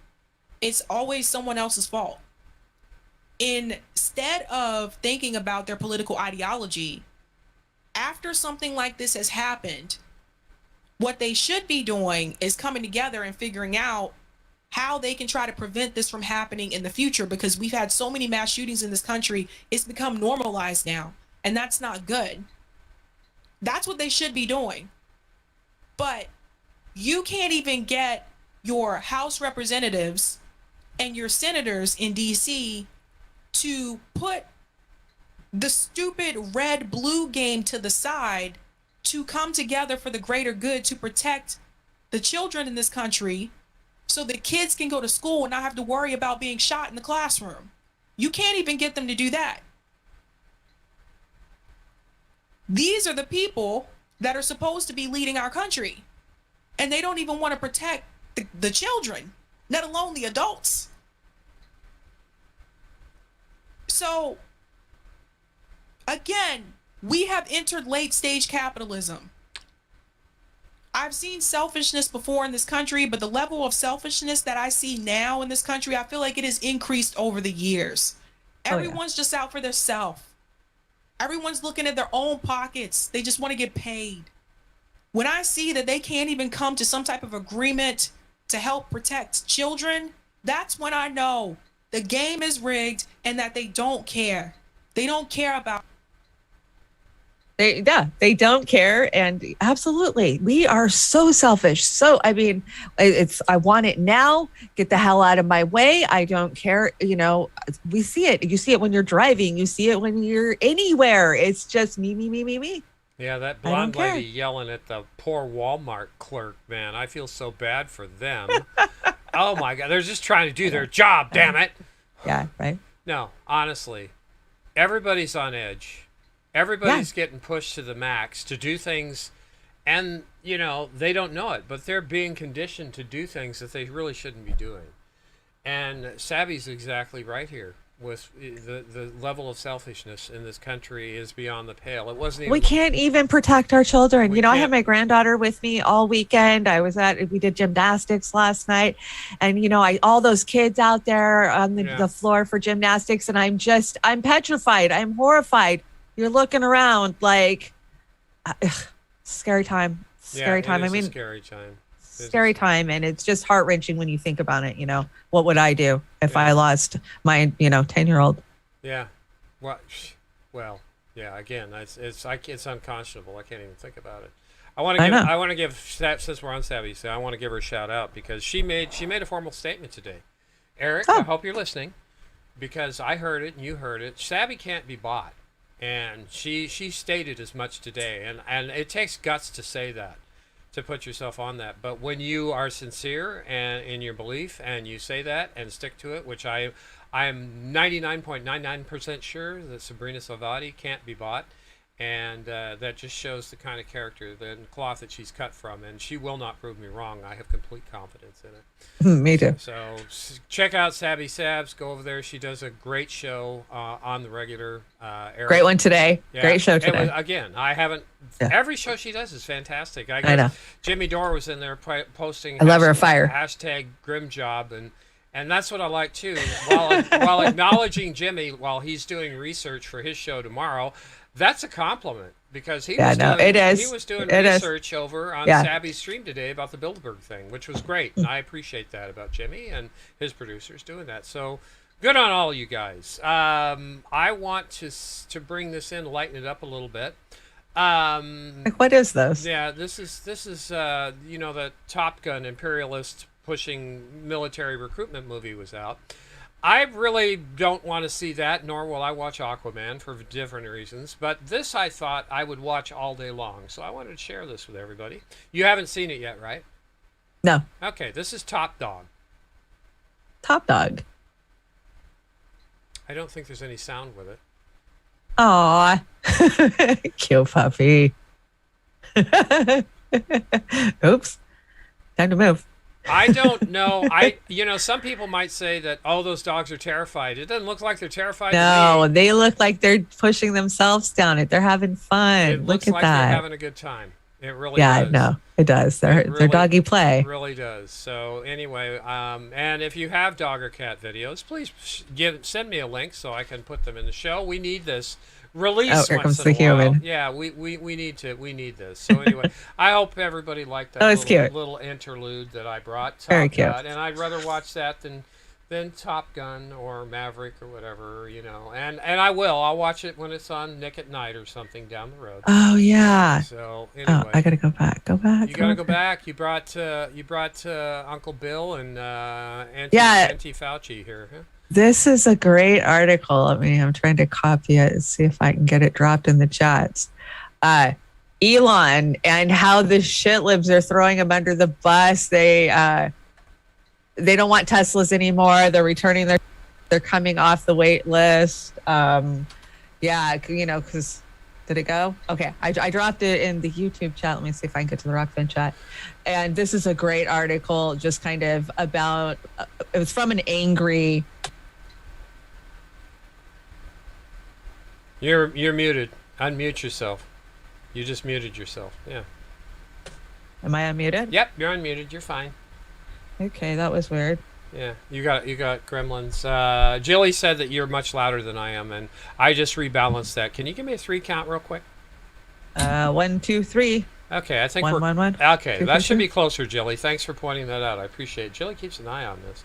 It's always someone else's fault. Instead of thinking about their political ideology, after something like this has happened, what they should be doing is coming together and figuring out how they can try to prevent this from happening in the future, because we've had so many mass shootings in this country. It's become normalized now, and that's not good. That's what they should be doing. But you can't even get your House representatives and your senators in DC to put the stupid red-blue game to the side to come together for the greater good, to protect the children in this country so the kids can go to school and not have to worry about being shot in the classroom. You can't even get them to do that. These are the people that are supposed to be leading our country, and they don't even want to protect the children, let alone the adults. So, again, we have entered late stage capitalism. I've seen selfishness before in this country, but the level of selfishness that I see now in this country, I feel like it has increased over the years. Everyone's just out for their self. Everyone's looking at their own pockets. They just want to get paid. When I see that they can't even come to some type of agreement to help protect children, that's when I know the game is rigged and that they don't care. They don't care about.
They don't care. And absolutely, we are so selfish. So, I mean, I want it now. Get the hell out of my way. I don't care. You know, we see it. You see it when you're driving. You see it when you're anywhere. It's just me, me, me, me, me.
Yeah, that blonde lady yelling at the poor Walmart clerk, man. I feel so bad for them. Oh, my God. They're just trying to do their job, damn it.
Yeah, right.
No, honestly, everybody's on edge. Everybody's getting pushed to the max to do things, and, you know, they don't know it, but they're being conditioned to do things that they really shouldn't be doing. And Savvy's exactly right here. With the level of selfishness in this country is beyond the pale. It wasn't even.
We can't even protect our children. You know, I had my granddaughter with me all weekend. We did gymnastics last night, and you know, all those kids out there on the floor for gymnastics, and I'm petrified. I'm horrified. You're looking around like, scary time. Scary time.
I mean, scary time.
Scary time, and it's just heart-wrenching when you think about it. You know, what would I do if I lost my 10-year-old?
Yeah, well, yeah, again, it's unconscionable. I can't even think about it. I want to give, since we're on Savvy, I want to give her a shout out because she made a formal statement today. Eric, I hope you're listening, because I heard it and you heard it. Savvy can't be bought, and she stated as much today, and it takes guts to say that, to put yourself on that. But when you are sincere and in your belief and you say that and stick to it, which I am 99.99% sure that Sabrina Salvati can't be bought, and that just shows the kind of character, the cloth that she's cut from, and she will not prove me wrong. I have complete confidence in it.
Me too.
So check out Savvy Sabs. Go over there. She does a great show on the regular. Eric.
Great one today.
Yeah.
Great show today.
Again, I haven't. Yeah. Every show she does is fantastic. I
know.
Jimmy Dore was in there posting.
I love her fire.
Hashtag Grim Job, and that's what I like too. While acknowledging Jimmy while he's doing research for his show tomorrow. That's a compliment, because he was doing research over on Savvy's stream today about the Bilderberg thing, which was great. And I appreciate that about Jimmy and his producers doing that. So good on all you guys. I want to bring this in, lighten it up a little bit.
What is this?
Yeah, this is the Top Gun imperialist pushing military recruitment movie was out. I really don't want to see that, nor will I watch Aquaman for different reasons. But this I thought I would watch all day long. So I wanted to share this with everybody. You haven't seen it yet, right?
No.
Okay, this is Top Dog.
Top Dog.
I don't think there's any sound with it.
Aw. Cute puppy. Oops. Time to move.
I don't know. Some people might say that, oh, those dogs are terrified. It doesn't look like they're terrified to
No,
me.
they look like they're pushing themselves down it. They're having fun.
It
Look
looks
at
like
that.
they're having a good time. It really
Yeah,
does.
no, it does. They're doggy play.
It really does. So anyway, and if you have dog or cat videos, please send me a link so I can put them in the show. We need this release
Oh, here
once
comes
in
the
a while.
human.
Yeah, we need this. So anyway, I hope everybody liked that
it's cute.
little interlude that I brought.
Very
Top
cute.
Gun, and I'd rather watch that than Top Gun or Maverick or whatever, And I'll watch it when it's on Nick at Night or something down the road.
Oh yeah.
So anyway.
Oh, I gotta go back. Go back.
You gotta go back. You brought Uncle Bill and Auntie Fauci here. Huh?
This is a great article. I'm trying to copy it and see if I can get it dropped in the chats. Elon and how the shitlibs are throwing him under the bus. They don't want Teslas anymore. They're returning they're coming off the wait list. Because did it go? Okay. I dropped it in the YouTube chat. Let me see if I can get to the Rockfin chat. And this is a great article, just kind of about, it was from an angry.
You're muted. Unmute yourself. You just muted yourself. Yeah.
Am I unmuted?
Yep, you're unmuted. You're fine.
Okay, that was weird.
Yeah, you got gremlins. Jilly said that you're much louder than I am, and I just rebalanced that. Can you give me a 3 count real quick?
1, 2, 3.
Okay, I think
one,
we're
1, 1.
Okay,
2,
that should
3.
be closer, Jilly. Thanks for pointing that out. I appreciate it. Jilly keeps an eye on this.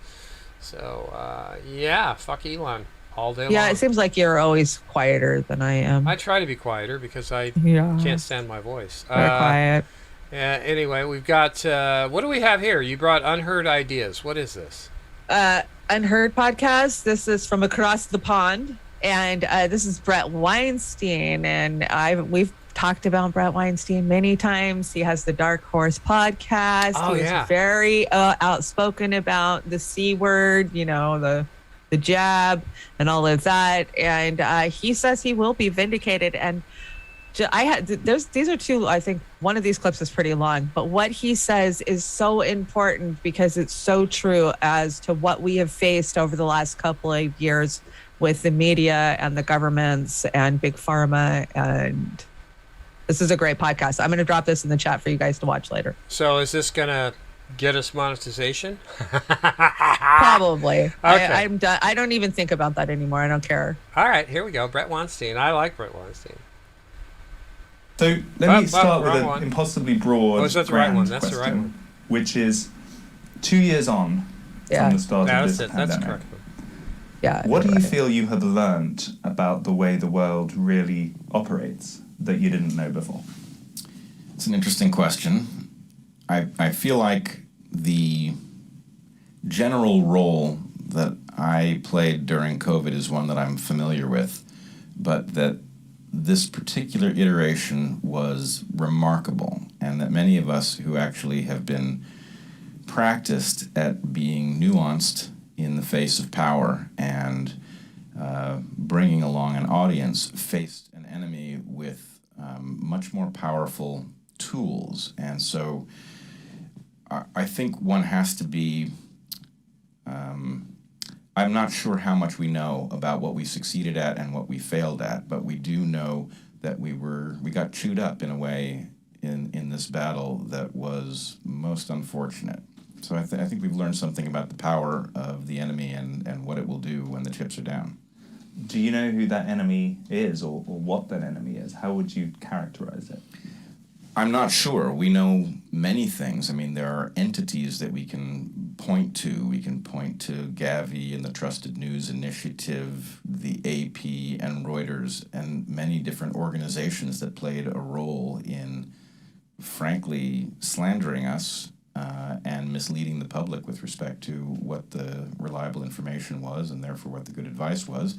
So yeah, fuck Elon all day long.
Yeah, it seems like you're always quieter than I am.
I try to be quieter because I can't stand my voice.
Very quiet.
Anyway, we've got what do we have here? You brought Unheard Ideas. What is this?
Unheard podcast. This is from across the pond, and this is Brett Weinstein, and we've talked about Brett Weinstein many times. He has the Dark Horse podcast.
Oh,
he was very outspoken about the C word, the jab and all of that, and he says he will be vindicated. And these are two, I think one of these clips is pretty long, but what he says is so important because it's so true as to what we have faced over the last couple of years with the media and the governments and big pharma. And this is a great podcast. I'm going to drop this in the chat for you guys to watch later.
So is this going to get us monetization?
Probably.
Okay.
I'm done. I don't even think about that anymore. I don't care.
All right, here we go. Brett Weinstein. I like Brett Weinstein.
So let me start with
one.
an impossibly broad
that's the right one.
grand
That's the right
question,
one.
which is 2 years on from the start of this
That's
pandemic.
correct.
Yeah.
What do you feel you have learned about the way the world really operates that you didn't know before?
It's an interesting question. I feel like the general role that I played during COVID is one that I'm familiar with, but that this particular iteration was remarkable, and that many of us who actually have been practiced at being nuanced in the face of power and bringing along an audience faced an enemy with much more powerful tools. And so I think one has to be, I'm not sure how much we know about what we succeeded at and what we failed at, but we do know that we got chewed up in a way in this battle that was most unfortunate. So I think we've learned something about the power of the enemy and what it will do when the chips are down.
Do you know who that enemy is or what that enemy is? How would you characterize it?
I'm not sure. We know many things. I mean, there are entities that we can point to. We can point to Gavi and the Trusted News Initiative, the AP and Reuters, and many different organizations that played a role in, frankly, slandering us and misleading the public with respect to what the reliable information was and therefore what the good advice was.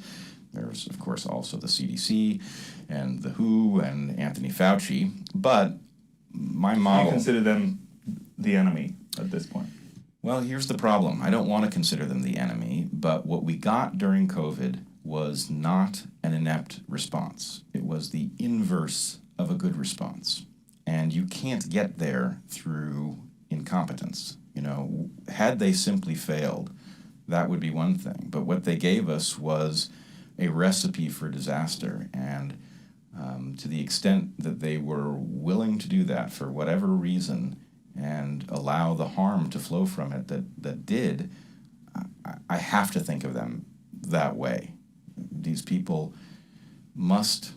There's, of course, also the CDC and the WHO and Anthony Fauci. But my model...
Do you consider them the enemy at this point?
Well, here's the problem. I don't want to consider them the enemy, but what we got during COVID was not an inept response. It was the inverse of a good response. And you can't get there through incompetence. You know, had they simply failed, that would be one thing. But what they gave us was a recipe for disaster. And to the extent that they were willing to do that for whatever reason and allow the harm to flow from it that did, I have to think of them that way. These people must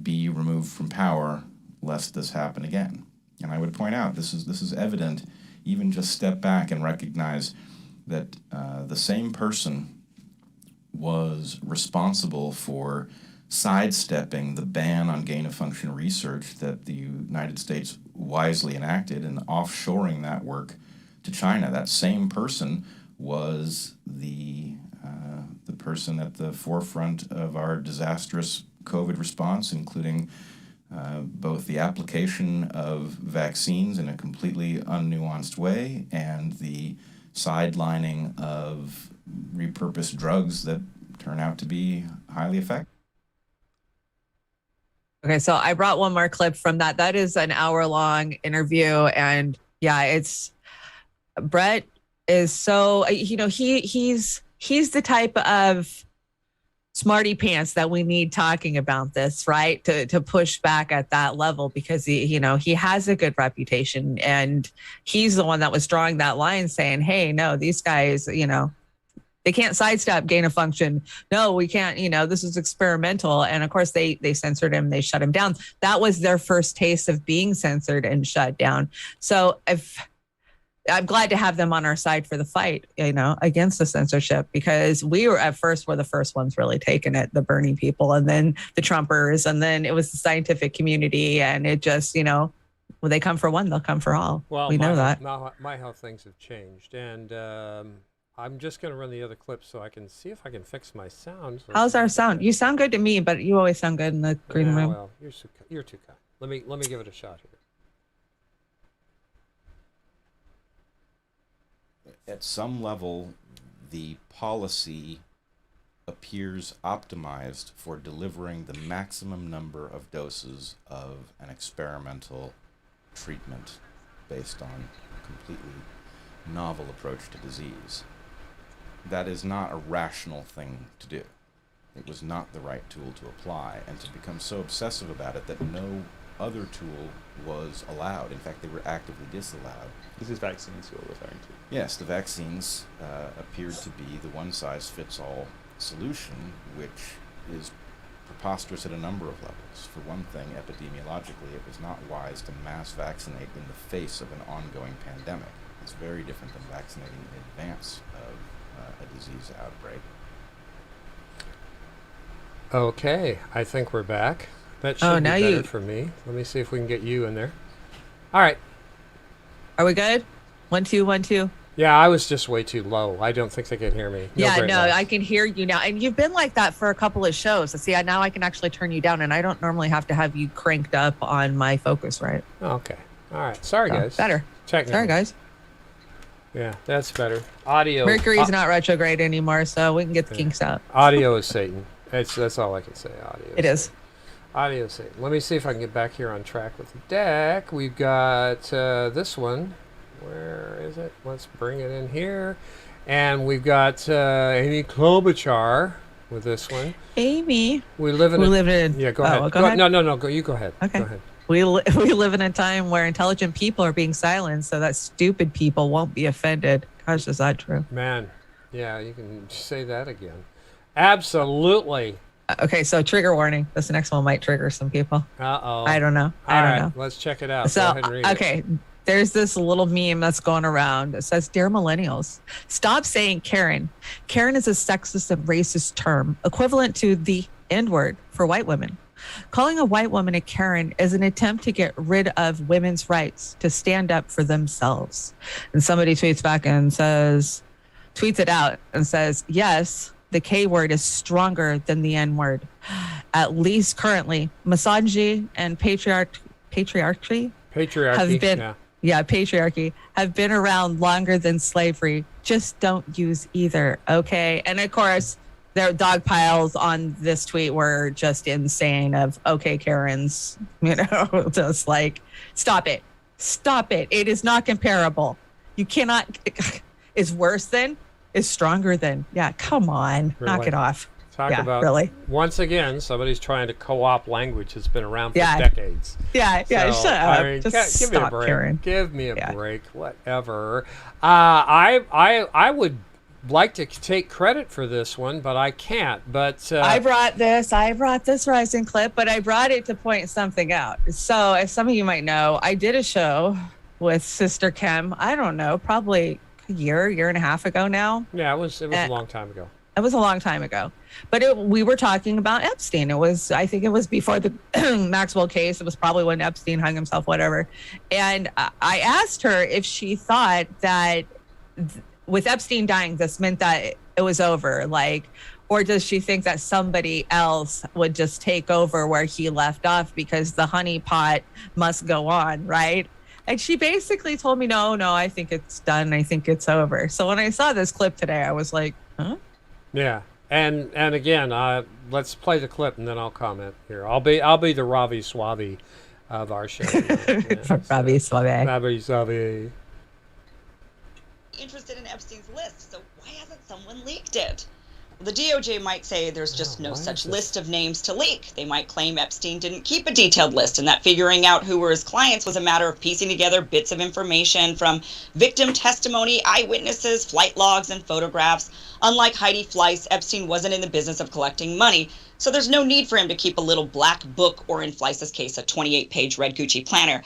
be removed from power lest this happen again. And I would point out, this is evident. Even just step back and recognize that the same person was responsible for sidestepping the ban on gain-of-function research that the United States wisely enacted and offshoring that work to China. That same person was the person at the forefront of our disastrous COVID response, including both the application of vaccines in a completely unnuanced way and the sidelining of repurposed drugs that turn out to be highly effective.
Okay, so I brought one more clip from that. That is an hour-long interview, and yeah, it's Brett is so, you know, he's the type of smarty pants that we need talking about this, right? To push back at that level, because he has a good reputation, and he's the one that was drawing that line saying, hey, no, these guys, they can't sidestep gain of function. No, we can't, this is experimental. And of course they censored him, they shut him down. That was their first taste of being censored and shut down. So I'm glad to have them on our side for the fight, against the censorship, because we were the first ones really taking it, the Bernie people, and then the Trumpers, and then it was the scientific community. And it just, when they come for one, they'll come for all.
Well,
we know that.
My how things have changed. And I'm just going to run the other clip so I can see if I can fix my sound.
How's our sound? You sound good to me, but you always sound good in the green room.
Well, you're too kind. Let me give it a shot here.
At some level, the policy appears optimized for delivering the maximum number of doses of an experimental treatment based on a completely novel approach to disease. That is not a rational thing to do. It was not the right tool to apply, and to become so obsessive about it that no other tool was allowed. In fact, they were actively disallowed.
This is vaccines you're referring to?
Yes, the vaccines appeared to be the one-size-fits-all solution, which is preposterous at a number of levels. For one thing, epidemiologically, it was not wise to mass vaccinate in the face of an ongoing pandemic. It's very different than vaccinating in advance of a disease outbreak.
Okay, I think we're back. That should be better for me. Let me see if we can get you in there. All right.
Are we good? 1, 2, 1, 2.
Yeah, I was just way too low. I don't think they can hear me.
I can hear you now. And you've been like that for a couple of shows. See, now I can actually turn you down, and I don't normally have to have you cranked up on my focus, right?
Okay. All right. Sorry, guys.
Better.
Technical.
Sorry, guys.
Yeah, that's better. Audio.
Mercury's not retrograde anymore, so we can get the kinks out.
Audio is Satan. That's all I can say. Audio.
It is.
Audio is Satan. Let me see if I can get back here on track with the deck. We've got this one. Where is it? Let's bring it in here. And we've got Amy Klobuchar with this one.
Amy.
We live in. Yeah, go ahead.
Go ahead.
No. You go ahead.
Okay.
Go ahead.
We live in a time where intelligent people are being silenced so that stupid people won't be offended. Gosh, is that true?
Man, yeah, you can say that again. Absolutely.
Okay, so trigger warning. This next one might trigger some people.
Uh-oh.
I don't know.
All right, let's check it out.
So,
go ahead and read it.
There's this little meme that's going around. It says, "Dear millennials, stop saying Karen. Karen is a sexist and racist term, equivalent to the N-word for white women. Calling a white woman a Karen is an attempt to get rid of women's rights to stand up for themselves." And somebody tweets back and tweets it out and says, "Yes, the K word is stronger than the N word. At least currently, misogyny and patriarchy have been patriarchy have been around longer than slavery. Just don't use either." Okay. And of course, their dog piles on this tweet were just insane of, okay, Karens, just like, stop it. It is not comparable. You cannot, is worse than, is stronger than. Yeah, come on, knock it off.
Talk about,
really.
Once again, somebody's trying to co-opt language that's been around for
Yeah.
decades.
Yeah,
So,
shut up.
I mean,
Just
give me a
stop,
break.
Karen.
Give me a break. Whatever. I would like to take credit for this one, but I can't. But
I brought this rising clip, but I brought it to point something out. So, as some of you might know, I did a show with Sister Kim. I don't know, probably a year and a half ago now.
Yeah, it was a long time ago.
It was a long time ago, but we were talking about Epstein. I think it was before the Maxwell case. It was probably when Epstein hung himself, whatever. And I asked her if she thought that with Epstein dying, this meant that it was over, or does she think that somebody else would just take over where he left off because the honeypot must go on, right? And she basically told me, no, I think it's done. I think it's over. So when I saw this clip today, I was like, huh?
Yeah, and again, let's play the clip and then I'll comment here. I'll be the Ravi Swavi of our show.
Ravi Swavi.
Ravi Swavi.
Interested in Epstein's list, so why hasn't someone leaked it? The DOJ might say there's just no such list of names to leak. They might claim Epstein didn't keep a detailed list and that figuring out who were his clients was a matter of piecing together bits of information from victim testimony, eyewitnesses, flight logs, and photographs. Unlike Heidi Fleiss, Epstein wasn't in the business of collecting money, so there's no need for him to keep a little black book or, in Fleiss's case, a 28-page red Gucci planner.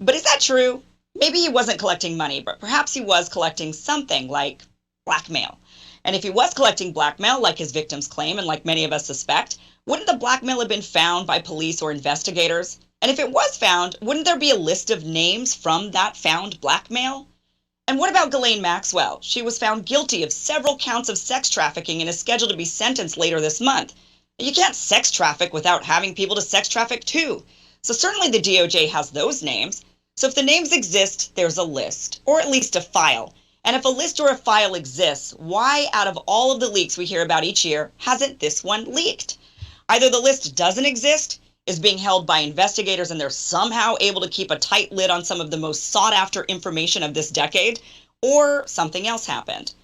But is that true? Maybe he wasn't collecting money, but perhaps he was collecting something like blackmail. And if he was collecting blackmail, like his victims claim and like many of us suspect, wouldn't the blackmail have been found by police or investigators? And if it was found, wouldn't there be a list of names from that found blackmail? And what about Ghislaine Maxwell? She was found guilty of several counts of sex trafficking and is scheduled to be sentenced later this month. You can't sex traffic without having people to sex traffic too. So certainly the DOJ has those names. So if the names exist, there's a list, or at least a file. And if a list or a file exists, why out of all of the leaks we hear about each year, hasn't this one leaked? Either the list doesn't exist, is being held by investigators and they're somehow able to keep a tight lid on some of the most sought after information of this decade, or something else happened.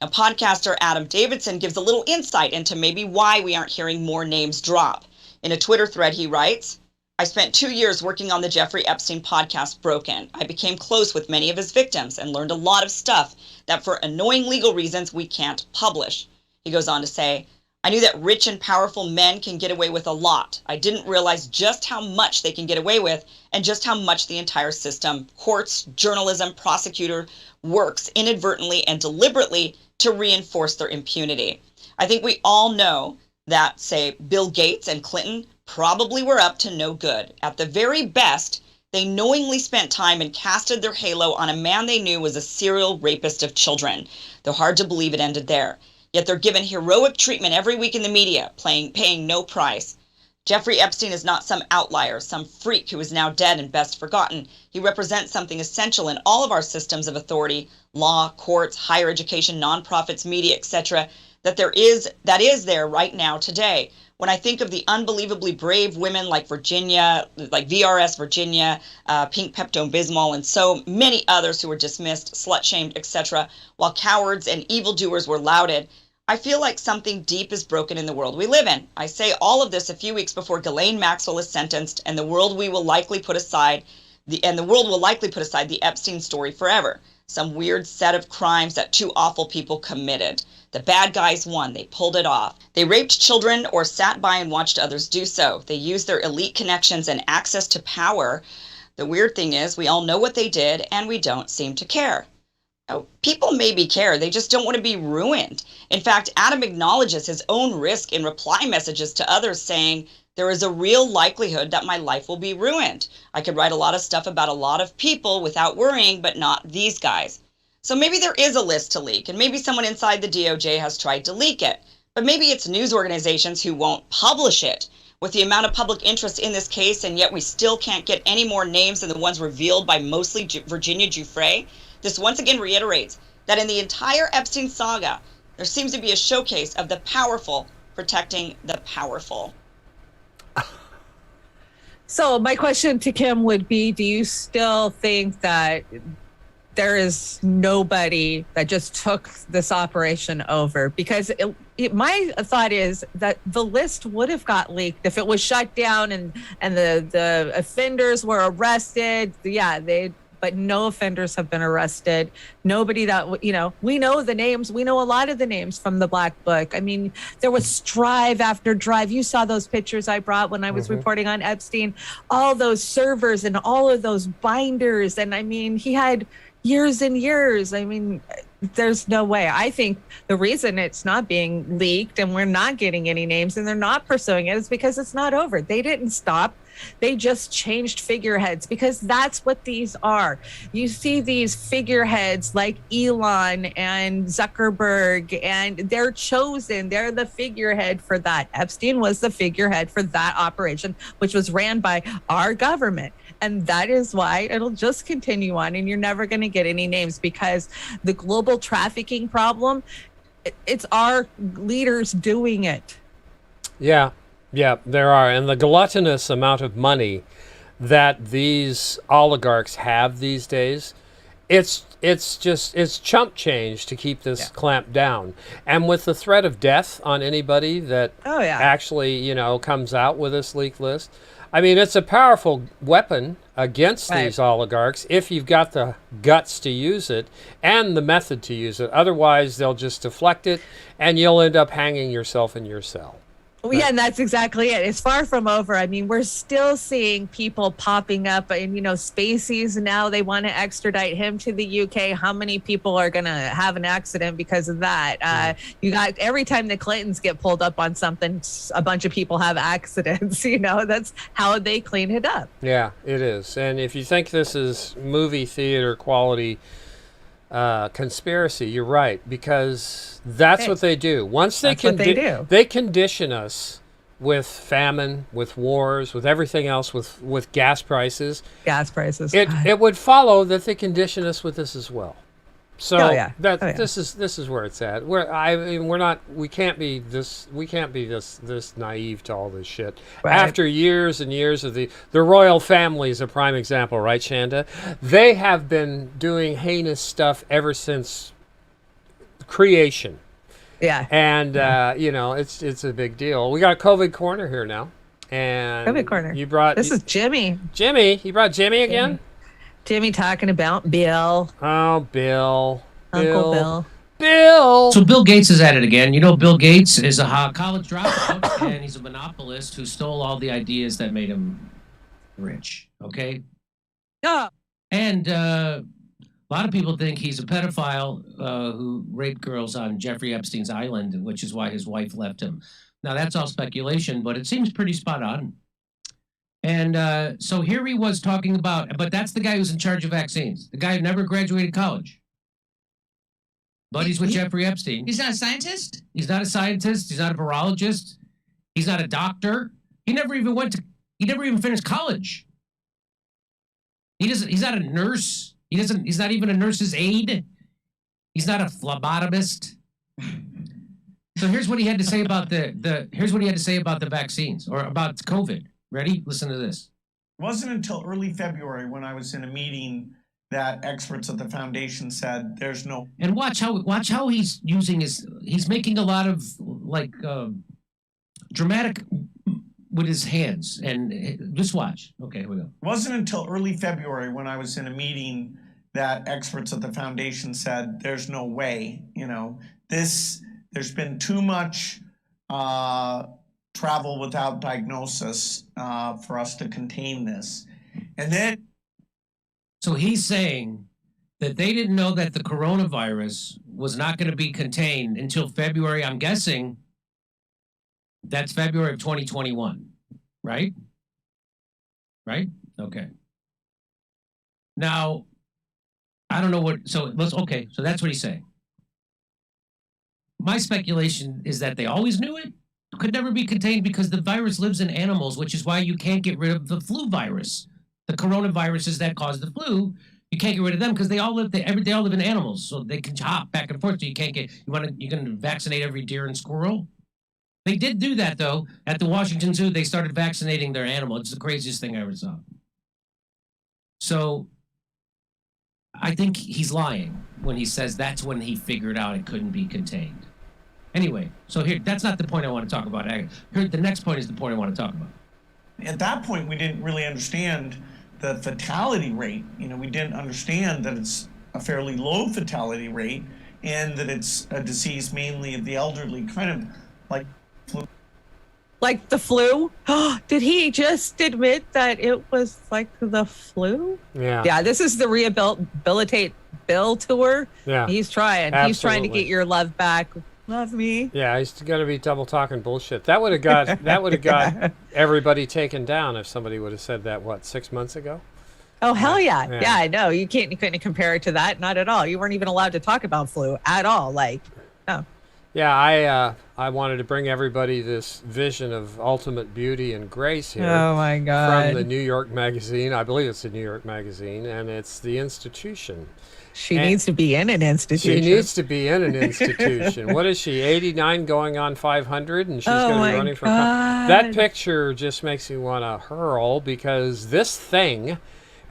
Now, podcaster Adam Davidson gives a little insight into maybe why we aren't hearing more names drop. In a Twitter thread, he writes, I spent 2 years working on the Jeffrey Epstein podcast, Broken. I became close with many of his victims and learned a lot of stuff that for annoying legal reasons we can't publish. He goes on to say, I knew that rich and powerful men can get away with a lot. I didn't realize just how much they can get away with and just how much the entire system, courts, journalism, prosecutor, works inadvertently and deliberately to reinforce their impunity. I think we all know that, say, Bill Gates and Clinton probably were up to no good. At the very best, they knowingly spent time and casted their halo on a man they knew was a serial rapist of children, though hard to believe it ended there. Yet they're given heroic treatment every week in the media, paying no price. Jeffrey Epstein is not some outlier, some freak who is now dead and best forgotten. He represents something essential in all of our systems of authority, law, courts, higher education, nonprofits, media, etc., that is there right now today. When I think of the unbelievably brave women like Virginia, like VRS Virginia, Pink Pepto-Bismol, and so many others who were dismissed, slut-shamed, etc., while cowards and evildoers were lauded, I feel like something deep is broken in the world we live in. I say all of this a few weeks before Ghislaine Maxwell is sentenced, and the world will likely put aside the Epstein story forever. Some weird set of crimes that two awful people committed. The bad guys won. They pulled it off. They raped children or sat by and watched others do so. They used their elite connections and access to power. The weird thing is, we all know what they did, and we don't seem to care. Now, people maybe care. They just don't want to be ruined. In fact, Adam acknowledges his own risk in reply messages to others, saying, there is a real likelihood that my life will be ruined. I could write a lot of stuff about a lot of people without worrying, but not these guys. So maybe there is a list to leak, and maybe someone inside the DOJ has tried to leak it. But maybe it's news organizations who won't publish it. With the amount of public interest in this case, and yet we still can't get any more names than the ones revealed by mostly Virginia Giuffre, this once again reiterates that in the entire Epstein saga, There seems to be a showcase of the powerful protecting the powerful.
So my question to Kim would be, do you still think that there is nobody that just took this operation over? Because my thought is that the list would have got leaked if it was shut down and the offenders were arrested. Yeah, but no offenders have been arrested. Nobody that, we know the names. We know a lot of the names from the Black Book. I mean, there was drive after drive. You saw those pictures I brought when I was reporting on Epstein, all those servers and all of those binders. And I mean, he had years and years. I mean, there's no way. I think the reason it's not being leaked and we're not getting any names and they're not pursuing it is because it's not over. They didn't stop. They just changed figureheads, because that's what these are. You see these figureheads like Elon and Zuckerberg, and they're chosen. They're the figurehead for that. Epstein was the figurehead for that operation, which was ran by our government. And that is why it'll just continue on, and you're never going to get any names, because the global trafficking problem, it's our leaders doing it.
Yeah, there are. And the gluttonous amount of money that these oligarchs have these days, it's chump change to keep this clamped down. And with the threat of death on anybody that actually, comes out with this leaked list, I mean, it's a powerful weapon against these oligarchs if you've got the guts to use it and the method to use it. Otherwise, they'll just deflect it, and you'll end up hanging yourself in your cell.
Well, yeah, and that's exactly it. It's far from over. I mean, we're still seeing people popping up, and Spacey's now, they want to extradite him to the UK. How many people are going to have an accident because of that? You got, every time the Clintons get pulled up on something, a bunch of people have accidents. That's how they clean it up.
Yeah, it is. And if you think this is movie theater quality conspiracy, you're right, because that's what they do. Once they they condition us with famine, with wars, with everything else, with gas prices. It would follow that they condition us with this as well. So this is where it's at. We can't be this naive to all this shit. Right. After years and years of the royal family is a prime example, right, Chanda? They have been doing heinous stuff ever since creation.
Yeah.
And it's a big deal. We got a COVID corner here now. And
COVID corner.
You brought
this is Jimmy.
You brought Jimmy again?
Jimmy talking about Bill.
Oh, Bill.
Uncle
Bill.
So Bill Gates is at it again. Bill Gates is a college dropout, and he's a monopolist who stole all the ideas that made him rich. Okay?
Yeah.
And a lot of people think he's a pedophile who raped girls on Jeffrey Epstein's island, which is why his wife left him. Now, that's all speculation, but it seems pretty spot on. And so here he was talking about, but that's the guy who's in charge of vaccines. The guy who never graduated college. Buddies with Jeffrey Epstein.
He's not a scientist?
He's not a scientist. He's not a virologist. He's not a doctor. He never even finished college. He's not a nurse. He's not even a nurse's aide. He's not a phlebotomist. So here's what he had to say about the vaccines, or about COVID. Ready? Listen to this.
It wasn't until early February when I was in a meeting that experts at the foundation said there's no.
And watch how he's using he's making a lot of dramatic with his hands, and just watch. Okay, here we go.
It wasn't until early February when I was in a meeting that experts at the foundation said there's no way, there's been too much travel without diagnosis for us to contain this. And then.
So he's saying that they didn't know that the coronavirus was not going to be contained until February. I'm guessing that's February of 2021, right? Right? Okay. Now, I don't know so that's what he's saying. My speculation is that they always knew it. Could never be contained because the virus lives in animals, which is why you can't get rid of the flu virus. The coronaviruses that cause the flu, You can't get rid of them because they all live they all live in animals, so they can hop back and forth. So you can't get you can vaccinate every deer and squirrel. They did do that though at the Washington Zoo. They started vaccinating their animal. It's the craziest thing I ever saw. So I think he's lying when he says that's when he figured out it couldn't be contained. Anyway, so here, that's not the point I want to talk about. Here, the next point is the point I want to talk about.
At that point, we didn't really understand the fatality rate. You know, we didn't understand that it's a fairly low fatality rate and that it's a disease mainly of the elderly, kind of like flu.
Like the flu? Did he just admit that it was like the flu?
Yeah.
Yeah, this is the Rehabilitate Bill tour.
Yeah.
He's trying. He's trying to get your love back. Love me.
Yeah, he's going to be double talking bullshit. That would have got everybody taken down if somebody would have said that 6 months ago.
Oh hell yeah. Yeah, I know. You couldn't compare it to that. Not at all. You weren't even allowed to talk about flu at all. Like, no.
Yeah, I wanted to bring everybody this vision of ultimate beauty and grace here.
Oh my God.
From the New York Magazine. I believe it's the New York Magazine, and it's the institution.
She needs to be in an institution.
She needs to be in an institution. What is she, 89 going on 500, and she's going to be running for that picture just makes me want to hurl, because this thing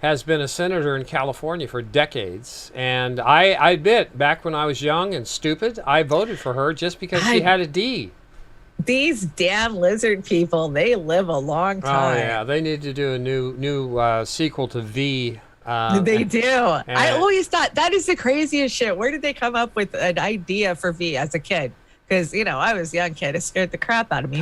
has been a senator in California for decades, and I admit, back when I was young and stupid, I voted for her just because she had a D.
These damn lizard people, they live a long time.
Oh yeah, they need to do a new sequel to V.
They do. I always thought that is the craziest shit. Where did they come up with an idea for V as a kid? Because, I was a young kid. It scared the crap out of me.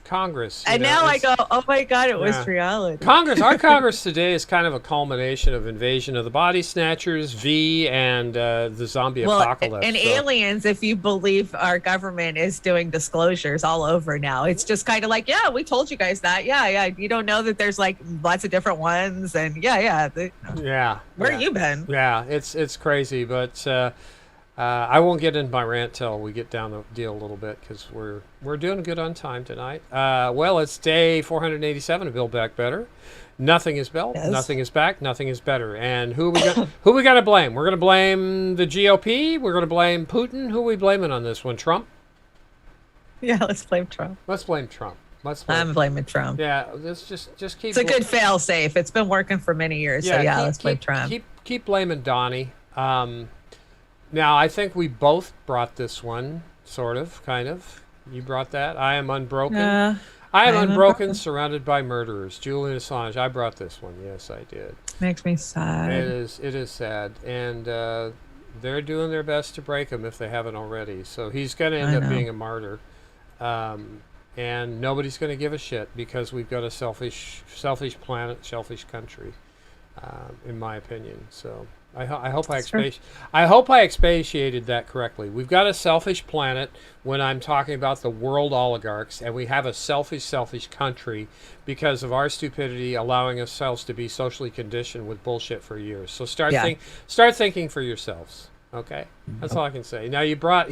Congress.
And now I go, oh my God, it was reality.
Our Congress today is kind of a culmination of Invasion of the Body Snatchers, V, and the zombie apocalypse.
And aliens, if you believe our government is doing disclosures all over now. It's just kind of like, yeah, we told you guys that. Yeah. You don't know that there's like lots of different ones. And yeah. Where have you been?
Yeah, it's crazy, but... I won't get into my rant till we get down the deal a little bit, because we're doing good on time tonight. Well, it's day 487 of Build Back Better. Nothing is built, nothing is back, nothing is better. And who we got to blame? We're going to blame the GOP. We're going to blame Putin. Who are we blaming on this one? Trump?
Yeah, let's blame Trump.
Let's blame Trump.
I'm blaming Trump.
Yeah, let's just keep.
It's a good fail safe. It's been working for many years.
Yeah,
let's blame Trump.
Keep blaming Donnie. Now, I think we both brought this one, sort of, kind of. You brought that. I am unbroken. I am unbroken, surrounded by murderers. Julian Assange. I brought this one. Yes, I did.
Makes me sad.
It is sad, and they're doing their best to break him if they haven't already. So he's going to end up being a martyr, and nobody's going to give a shit, because we've got a selfish planet, selfish country, in my opinion. So. I hope I expatiated that correctly. We've got a selfish planet when I'm talking about the world oligarchs, and we have a selfish country because of our stupidity, allowing ourselves to be socially conditioned with bullshit for years. So start thinking for yourselves. Okay, that's all I can say. Now you brought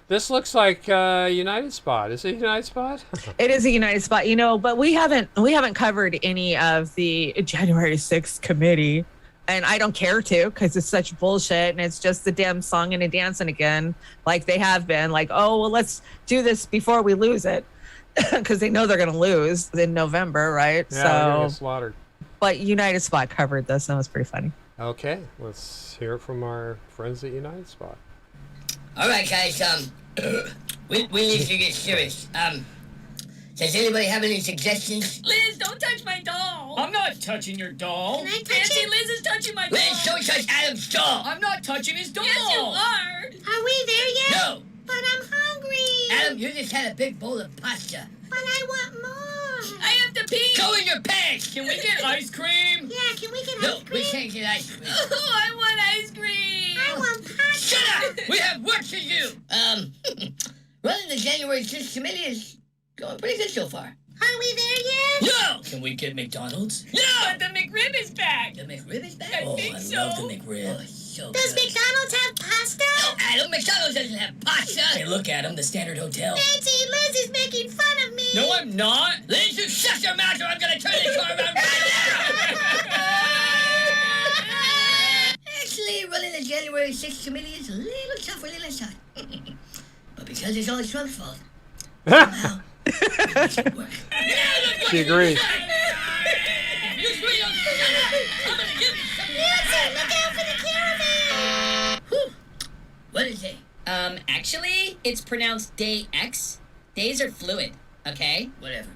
this. Looks like United Spot. Is it United Spot?
It is a United Spot. But we haven't covered any of the January 6th committee. And I don't care to, because it's such bullshit, and it's just the damn song and a dancing again, like they have been. Like, oh, well, let's do this before we lose it, because they know they're going to lose in November, right?
Yeah, they're going to get slaughtered.
But United Spot covered this, and it was pretty funny.
Okay, let's hear from our friends at United Spot.
All right, guys. We need to get serious. Does anybody have any suggestions?
Liz, don't touch my doll. I'm not touching your doll.
Can I touch it?
Liz is touching my doll.
Liz, don't touch Adam's doll.
I'm not touching his doll. Yes, you are.
Are we there yet?
No.
But I'm hungry.
Adam, you just had a big bowl of pasta.
But I want more.
I have to pee.
Go in your pants.
Can we get ice cream?
Yeah, can we get ice
No,
cream?
we can't get ice cream.
Oh, I want ice cream.
I want pasta.
Shut up. We have work to do. Running the January 6th committee is going pretty good so far.
Are we there yet?
No! Can we get McDonald's? No!
But the McRib is back.
The McRib is back?
I think so.
love the McRib. Oh, so
Does
good.
McDonald's have pasta?
No, Adam, McDonald's doesn't have pasta. Hey, look, Adam, the Standard Hotel.
Nancy, Liz is making fun of me.
No, I'm not.
Liz, you shut your mouth or I'm going to turn this car around right now! January 6th committee is a little tough on the inside. But because it's all Trump's fault, somehow it makes it work.
She agrees.
Nancy, look out for the caravan!
What is it?
Actually, it's pronounced day X. Days are fluid, okay?
Whatever.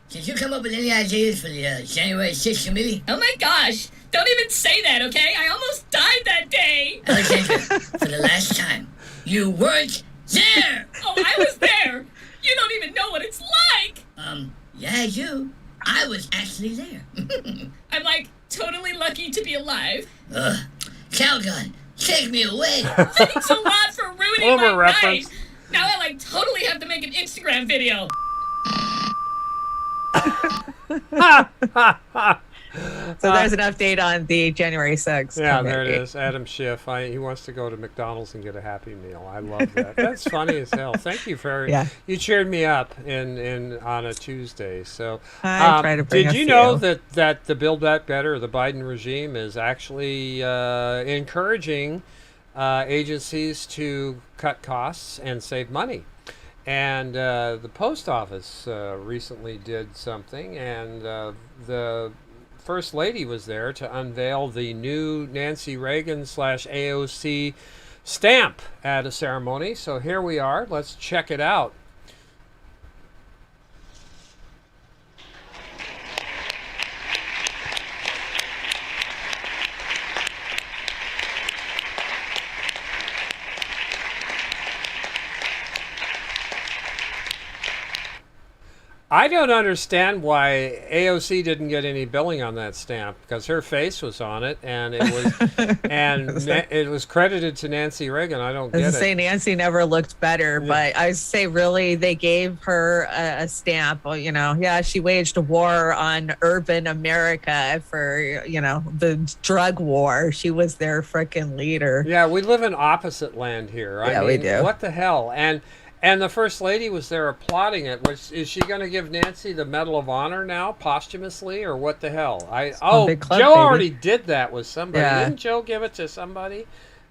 Did you come up with any ideas for the January 6th committee?
Oh my gosh! Don't even say that, okay? I almost died that day!
Alexandra, for the last time, you weren't there!
Oh, I was there! You don't even know what it's like!
Yeah, I do. I was actually there.
I'm like totally lucky to be alive.
Calgon, take me away!
Thanks a lot for ruining
Homer
my
reference.
night! Now I like totally have to make an Instagram video.
So there's an update on the January 6th.
Yeah,
committee.
there it is. Adam Schiff. He wants to go to McDonald's and get a Happy Meal. I love that. That's funny as hell. Thank you for you cheered me up in on a Tuesday. So
I try to bring
did
a
you know
few.
that the Build Back Better, the Biden regime, is actually encouraging agencies to cut costs and save money? And the post office recently did something, and the First Lady was there to unveil the new Nancy Reagan / AOC stamp at a ceremony. So here we are. Let's check it out. I don't understand why AOC didn't get any billing on that stamp, because her face was on it, and it was it was credited to Nancy Reagan. I don't
I
get
was
it.
say Nancy never looked better, but I say really they gave her a stamp. Well, she waged a war on urban America for the drug war. She was their frickin' leader.
Yeah, we live in opposite land here. I mean,
we do.
What the hell? And the First Lady was there applauding it. Is she going to give Nancy the Medal of Honor now, posthumously, or what the hell?
Big club,
Joe
baby.
already did that with somebody.
Yeah.
Didn't Joe give it to somebody?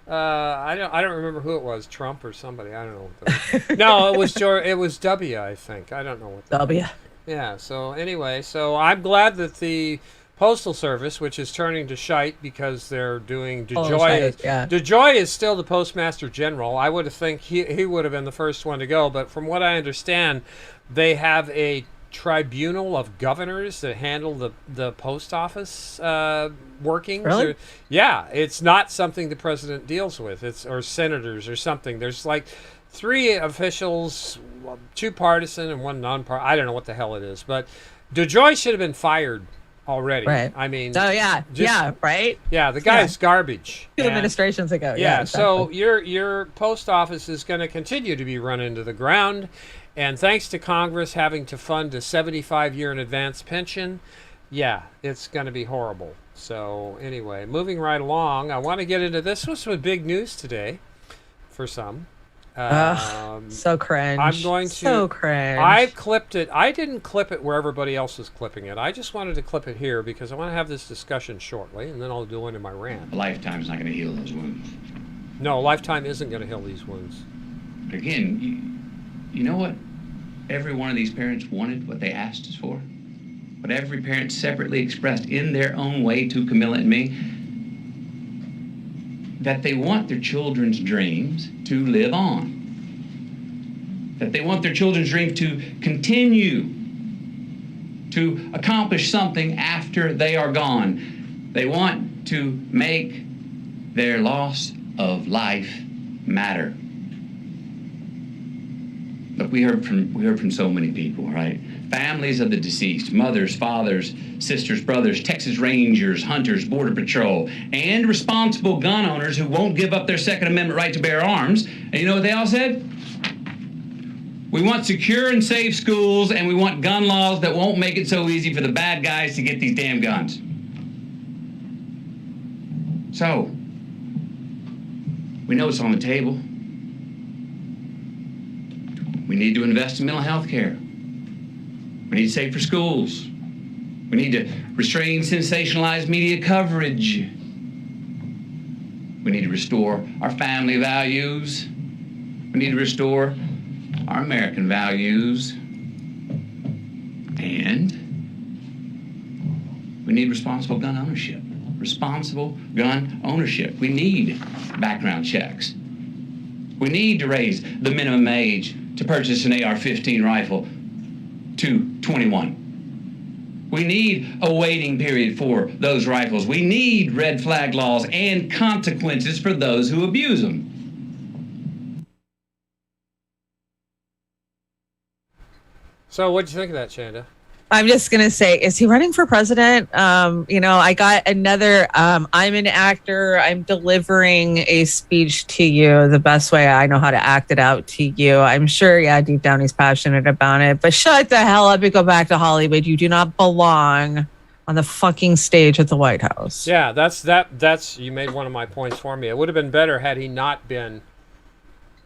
I don't remember who it was, Trump or somebody. I don't know. No, it was It was W, I think. I don't know what.
W.
Yeah. So anyway, I'm glad that the Postal Service, which is turning to shite because they're doing DeJoy. DeJoy is still the Postmaster General. I would have think he would have been the first one to go, but from what I understand, they have a tribunal of governors that handle the post office workings.
Really?
Yeah, it's not something the president deals with. Or senators or something. There's like 3 officials, 2 partisan and 1 non-partisan. I don't know what the hell it is, but DeJoy should have been fired already.
Right.
I mean,
right.
Yeah, the guy's garbage.
2 administrations ago.
Yeah.
Exactly.
So your post office is going to continue to be run into the ground, and thanks to Congress having to fund a 75-year in advance pension, it's going to be horrible. So anyway, moving right along, I want to get into this. Was some big news today, for some.
So cringe.
I'm going to.
So cringe.
I clipped it. I didn't clip it where everybody else was clipping it. I just wanted to clip it here because I want to have this discussion shortly, and then I'll go into my rant.
A lifetime's not going to heal those wounds.
No, a lifetime isn't going to heal these wounds.
But again, you know what? Every one of these parents wanted what they asked us for. What every parent separately expressed in their own way to Camilla and me, that they want their children's dreams to live on. That they want their children's dreams to continue to accomplish something after they are gone. They want to make their loss of life matter. Look, we heard from so many people, right? Families of the deceased, mothers, fathers, sisters, brothers, Texas Rangers, hunters, Border Patrol, and responsible gun owners who won't give up their Second Amendment right to bear arms. And you know what they all said? We want secure and safe schools, and we want gun laws that won't make it so easy for the bad guys to get these damn guns. So, we know it's on the table. We need to invest in mental health care. We need safer schools. We need to restrain sensationalized media coverage. We need to restore our family values. We need to restore our American values. And we need responsible gun ownership. Responsible gun ownership. We need background checks. We need to raise the minimum age to purchase an AR-15 rifle to 21. We need a waiting period for those rifles. We need red flag laws and consequences for those who abuse them.
So what'd you think of that, Chanda?
I'm just going to say, is he running for president? I got another, I'm an actor. I'm delivering a speech to you the best way I know how to act it out to you. I'm sure, deep down he's passionate about it. But shut the hell up and go back to Hollywood. You do not belong on the fucking stage at the White House.
Yeah, that's you made one of my points for me. It would have been better had he not been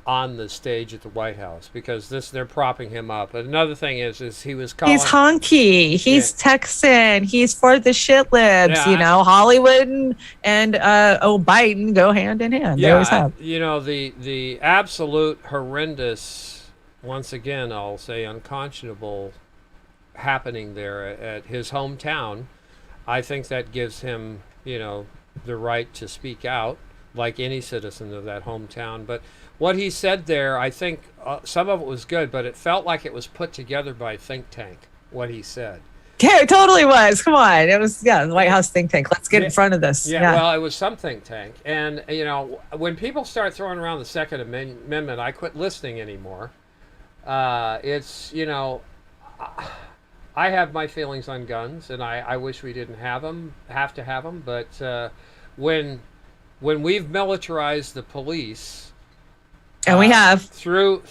on the stage at the White House, because they're propping him up. But another thing is he was calling.
He's honky. He's Texan. He's for the shit libs.
Yeah,
Hollywood and Biden go hand in hand. They always have.
The absolute horrendous, once again, I'll say unconscionable happening there at his hometown. I think that gives him, the right to speak out like any citizen of that hometown. But what he said there, I think some of it was good, but it felt like it was put together by a think tank, what he said.
Yeah, it totally was. Come on. It was, the White House think tank. Let's get in front of this.
Yeah, well, it was some think tank. And, when people start throwing around the Second Amendment, I quit listening anymore. It's, I have my feelings on guns, and I wish we didn't have to have them. But when we've militarized the police,
and we have
through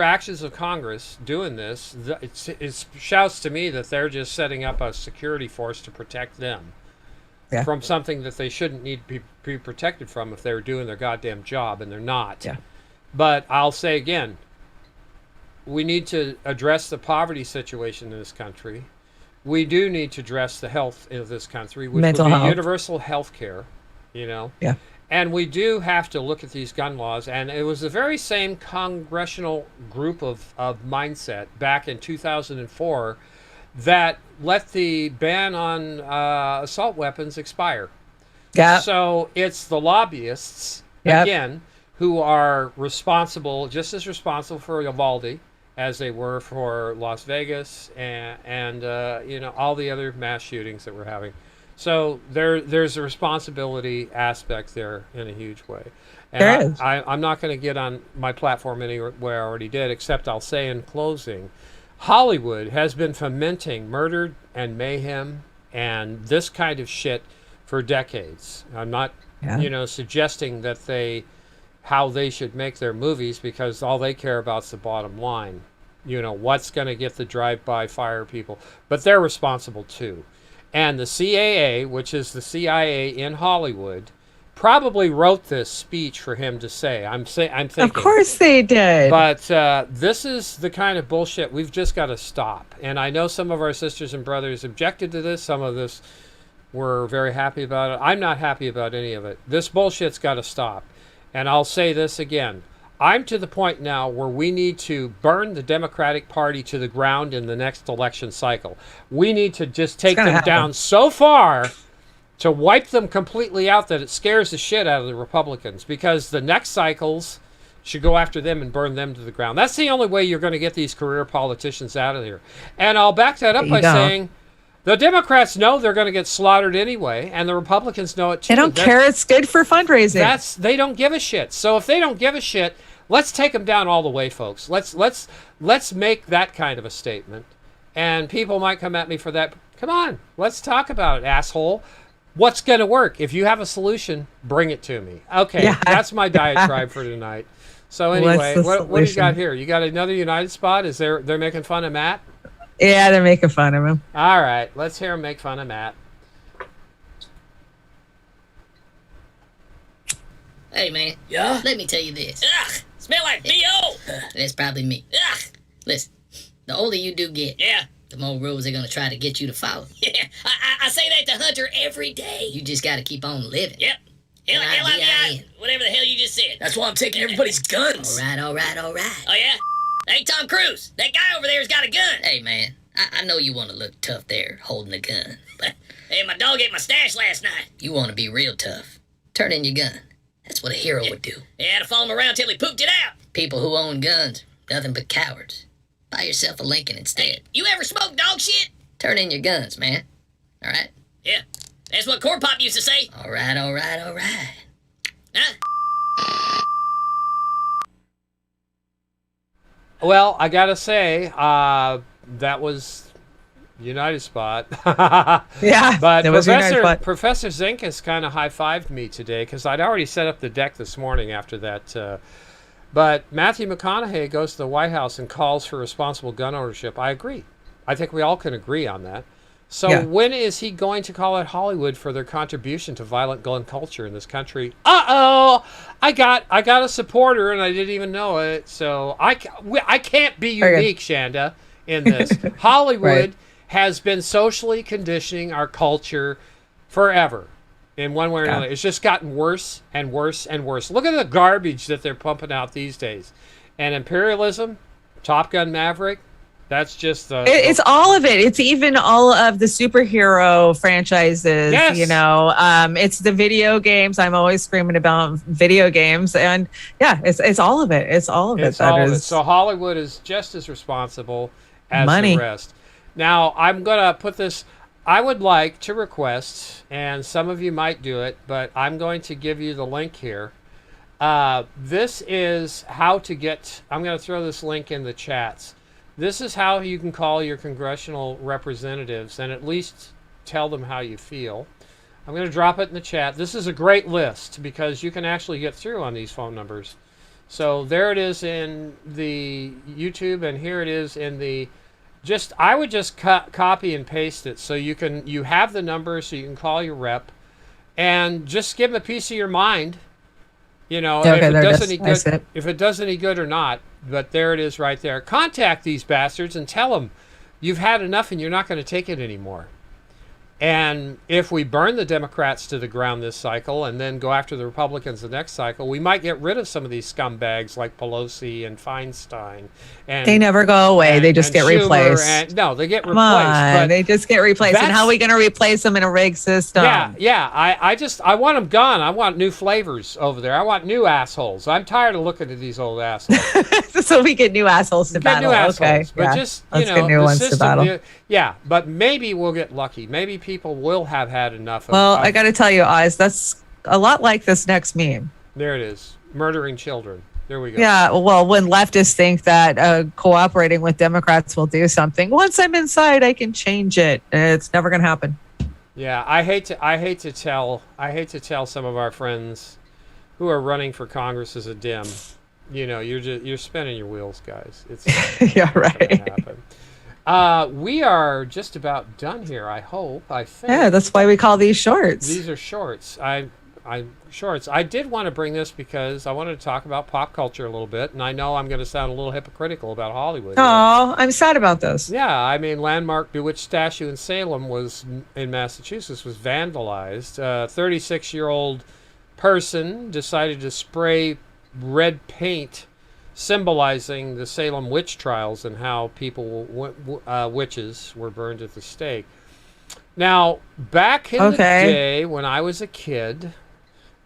actions of Congress doing this, it shouts to me that they're just setting up a security force to protect them from something that they shouldn't need to be protected from if they were doing their goddamn job, and they're not.
Yeah.
But I'll say again, we need to address the poverty situation in this country. We do need to address the health of this country, which
Mental
would be
health.
universal health care,
Yeah.
And we do have to look at these gun laws, and it was the very same congressional group of mindset back in 2004 that let the ban on assault weapons expire.
Yeah.
So it's the lobbyists, again, who are responsible, just as responsible for Uvalde as they were for Las Vegas and all the other mass shootings that we're having. So there's a responsibility aspect there in a huge way. And
there is.
I'm not going to get on my platform anywhere I already did, except I'll say in closing, Hollywood has been fomenting murder and mayhem and this kind of shit for decades. I'm not, suggesting that how they should make their movies, because all they care about is the bottom line. What's going to get the drive-by fire people. But they're responsible too. And the CAA, which is the CIA in Hollywood, probably wrote this speech for him to say. I'm thinking.
Of course they did.
But this is the kind of bullshit we've just got to stop. And I know some of our sisters and brothers objected to this. Some of this were very happy about it. I'm not happy about any of it. This bullshit's got to stop. And I'll say this again. I'm to the point now where we need to burn the Democratic Party to the ground in the next election cycle. We need to just take them down so far to wipe them completely out that it scares the shit out of the Republicans, because the next cycles should go after them and burn them to the ground. That's the only way you're going to get these career politicians out of here. And I'll back that up by saying the Democrats know they're going to get slaughtered anyway, and the Republicans know it too.
They don't care. It's good for fundraising.
They don't give a shit. So if they don't give a shit, let's take them down all the way, folks. Let's make that kind of a statement. And people might come at me for that. Come on, let's talk about it, asshole. What's going to work? If you have a solution, bring it to me. Okay, that's my diatribe for tonight. So anyway, what do you got here? You got another United spot? They're making fun of Matt?
Yeah, they're making fun of him.
All right, let's hear him make fun of Matt.
Hey, man.
Yeah?
Let me tell you this.
Ugh! Smell like B.O.
That's probably me.
Ugh!
Listen, the older you do get, the more rules they're going to try to get you to follow.
Yeah, I say that to Hunter every day.
You just got to keep on living.
Yep. L-I-V-I, whatever the hell you just said.
That's why I'm taking everybody's guns.
All right. Oh, yeah? Hey, Tom Cruise, that guy over there's got a gun.
Hey, man, I know you want to look tough there, holding a gun. But
Hey, my dog ate my stash last night.
you want to be real tough. Turn in your gun. That's what a hero would do.
You had to follow him around till he pooped it out.
People who own guns, nothing but cowards. Buy yourself a Lincoln instead.
You ever smoke dog shit?
Turn in your guns, man. All right?
Yeah, that's what Corn Pop used to say.
All right.
Huh?
Well, I gotta say, that was United Spot.
Yeah,
but
it was United Spot.
Professor Zinkus kind of high-fived me today because I'd already set up the deck this morning after that. But Matthew McConaughey goes to the White House and calls for responsible gun ownership. I agree. I think we all can agree on that. So when is he going to call out Hollywood for their contribution to violent gun culture in this country? Uh-oh! I got a supporter and I didn't even know it. So I can't be unique, Chanda, in this. Hollywood has been socially conditioning our culture forever in one way or another. It's just gotten worse and worse and worse. Look at the garbage that they're pumping out these days. And imperialism, Top Gun Maverick, that's just
it's all of it. It's even all of the superhero franchises.
Yes.
You know, it's the video games. I'm always screaming about video games, and it's all of it. It's all of it.
It's all of it. So Hollywood is just as responsible as
money.
the rest. Now I'm gonna put this. I would like to request, and some of you might do it, but I'm going to give you the link here. This is how to get. I'm going to throw this link in the chats. This is how you can call your congressional representatives and at least tell them how you feel. I'm going to drop it in the chat. This is a great list because you can actually get through on these phone numbers. So there it is in the YouTube, and here it is in the I would just copy and paste it so you have the number so you can call your rep and just give them a piece of your mind. You know, if it does any good or not. But there it is right there. Contact these bastards and tell them you've had enough and you're not going to take it anymore. And if we burn the Democrats to the ground this cycle and then go after the Republicans the next cycle, we might get rid of some of these scumbags like Pelosi and Feinstein. And
they never go away. They just get replaced.
No, they get
replaced. But
they
just get replaced. And how are we going to replace them in a rigged system?
Yeah. I want them gone. I want new flavors over there. I want new assholes. I'm tired of looking at these old assholes.
So we get new assholes to battle.
New assholes.
Okay.
But just,
let's get new ones to battle.
But maybe we'll get lucky. Maybe people will have had enough.
I got to tell you, Oz, that's a lot like this next meme.
There it is. Murdering children. There we go.
Yeah, well, when leftists think that cooperating with Democrats will do something, once I'm inside, I can change it. It's never going to happen.
Yeah, I hate to tell some of our friends who are running for Congress as a Dem, you know, you're spinning your wheels, guys. It's
yeah, right.
Happen. We are just about done here. I hope. I think.
Yeah, that's why we call these shorts.
These are shorts. Shorts. I did want to bring this because I wanted to talk about pop culture a little bit, and I know I'm going to sound a little hypocritical about Hollywood.
Oh, I'm sad about this.
Yeah, I mean, landmark Bewitched statue in Salem in Massachusetts was vandalized. 36-year-old person decided to spray red paint symbolizing the Salem witch trials and how witches were burned at the stake. Now, back in the day when I was a kid,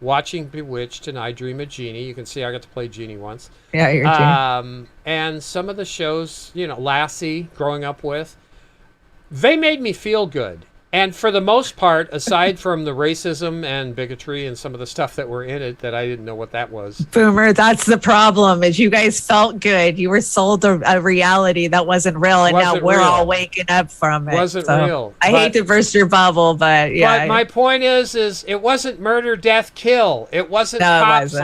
watching Bewitched and I Dream of Jeannie, you can see I got to play Jeannie once.
Yeah, you're Jeannie.
And some of the shows, you know, Lassie, growing up with, they made me feel good. And for the most part, aside from the racism and bigotry and some of the stuff that were in it that I didn't know what that was.
Boomer, that's the problem, is you guys felt good. You were sold a reality that wasn't real, and now we're all waking up from it.
Wasn't real.
I hate to burst your bubble, but yeah.
But my point is it wasn't murder, death, kill. It wasn't cops.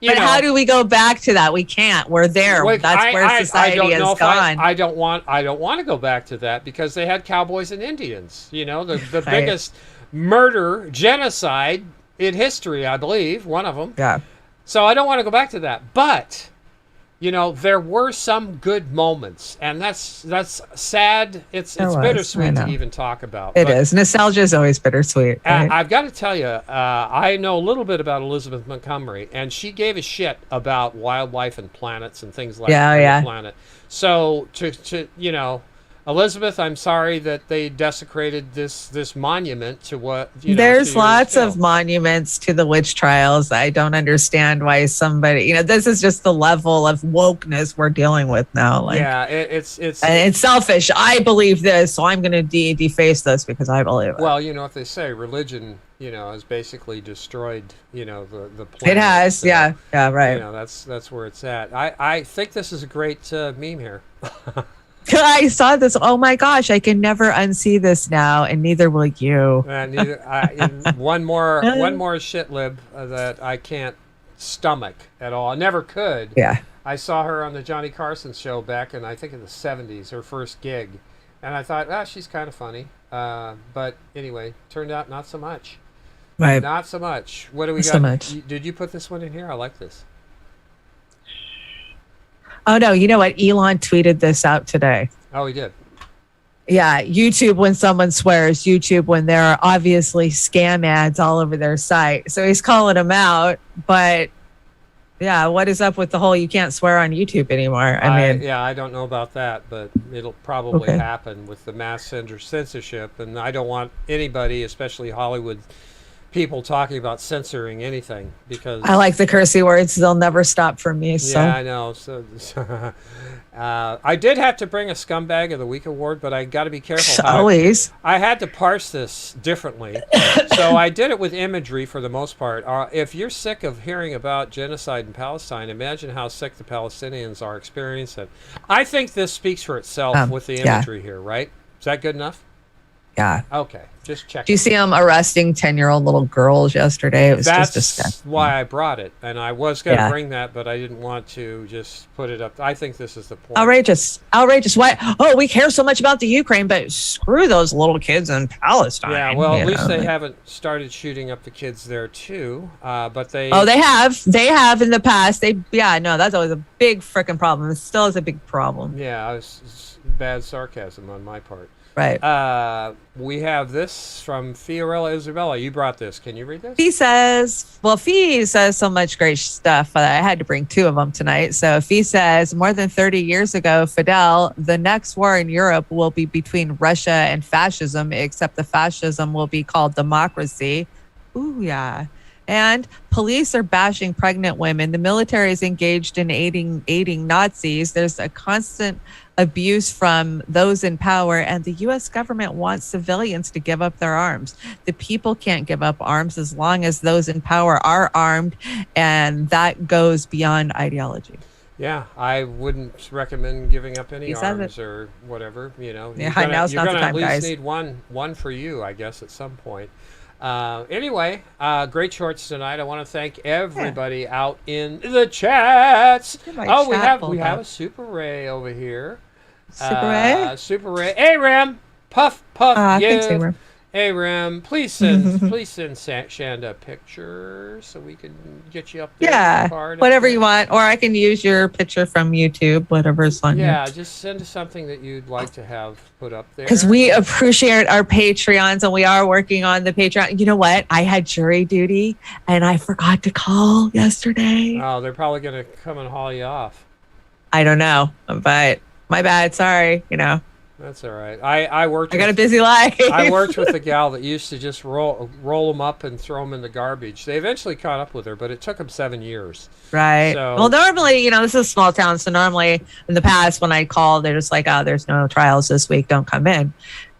But how do we go back to that? We can't. We're there. That's where society has gone.
I don't want to go back to that because they had cowboys and Indians. You know, the biggest murder, genocide in history, I believe, one of them.
Yeah.
So I don't want to go back to that. But you know, there were some good moments, and that's sad. It's bittersweet to even talk about.
It is. Nostalgia is always bittersweet. Right?
I've got to tell you, I know a little bit about Elizabeth Montgomery, and she gave a shit about wildlife and planets and things like that. Planet. So to you know, Elizabeth, I'm sorry that they desecrated this monument to what you know.
There's lots of monuments to the witch trials. I don't understand why somebody, you know, this is just the level of wokeness we're dealing with now. Like,
yeah, it's
selfish. I believe this, so I'm going to deface this because I believe it.
Well, you know, if they say religion, you know, has basically destroyed, you know, the planet.
It has,
so,
yeah, right.
You know, that's where it's at. I think this is a great meme here.
I saw this. Oh my gosh! I can never unsee this now, and neither will you.
One more shit lib that I can't stomach at all. I never could.
Yeah.
I saw her on the Johnny Carson show back in, I think, in the 70s, her first gig, and I thought, she's kind of funny. But anyway, turned out not so much.
Right.
Not so much. What do we got?
So much.
Did you put this one in here? I like this.
Oh no! You know what? Elon tweeted this out today.
Oh, he did.
Yeah, YouTube when someone swears, YouTube when there are obviously scam ads all over their site. So he's calling them out. But yeah, what is up with the whole you can't swear on YouTube anymore? I mean,
I don't know about that, but it'll probably happen with the mass censorship. And I don't want anybody, especially Hollywood people, talking about censoring anything because
I like the cursey words. They'll never stop for me. So.
Yeah, I know. So I did have to bring a Scumbag of the Week award, but I got to be careful.
Always.
I had to parse this differently. So I did it with imagery for the most part. If you're sick of hearing about genocide in Palestine, imagine how sick the Palestinians are experiencing it. I think this speaks for itself with the imagery here, right? Is that good enough?
Yeah.
Okay. Just check.
Do you see them arresting 10-year-old little girls yesterday? It was just disgusting.
That's why I brought it. And I was going to bring that, but I didn't want to just put it up. I think this is the point.
Outrageous. Why? Oh, we care so much about the Ukraine, but screw those little kids in Palestine.
Yeah, well, at least they haven't started shooting up the kids there, too. But they...
Oh, they have. They have in the past. That's always a big freaking problem. It still is a big problem.
Yeah, it's bad sarcasm on my part.
Right.
We have this from Fiorella Isabella. You brought this. Can you read this?
Fee says so much great stuff. I had to bring two of them tonight. So Fee says, more than 30 years ago, Fidel, the next war in Europe will be between Russia and fascism, except the fascism will be called democracy. Ooh, yeah. And police are bashing pregnant women. The military is engaged in aiding Nazis. There's a constant abuse from those in power, and the U.S. government wants civilians to give up their arms. The people can't give up arms as long as those in power are armed, and that goes beyond ideology.
Yeah, I wouldn't recommend giving up any arms or whatever. You know,
yeah, now's not the time,
at least
guys.
need one for you, I guess, at some point. Anyway, great shorts tonight. I want to thank everybody out in the chats. We have a Super Ray over here. Super Ray. Hey, Ram. Puff.
Thanks, Ram.
Hey, Ram. Please send Shanda a picture so we can get you up there.
Yeah, whatever you want, or I can use your picture from YouTube, whatever's on.
Yeah, just send us something that you'd like to have put up there.
Because we appreciate our Patreons, and we are working on the Patreon. You know what? I had jury duty, and I forgot to call yesterday.
Oh, they're probably going to come and haul you off.
I don't know, but my bad. Sorry,
That's all right. I
got a busy life.
I worked with a gal that used to just roll them up and throw them in the garbage. They eventually caught up with her, but it took them 7 years.
Right.
So,
well, normally, this is a small town, so normally in the past when I call, they're just like, "Oh, there's no trials this week. Don't come in."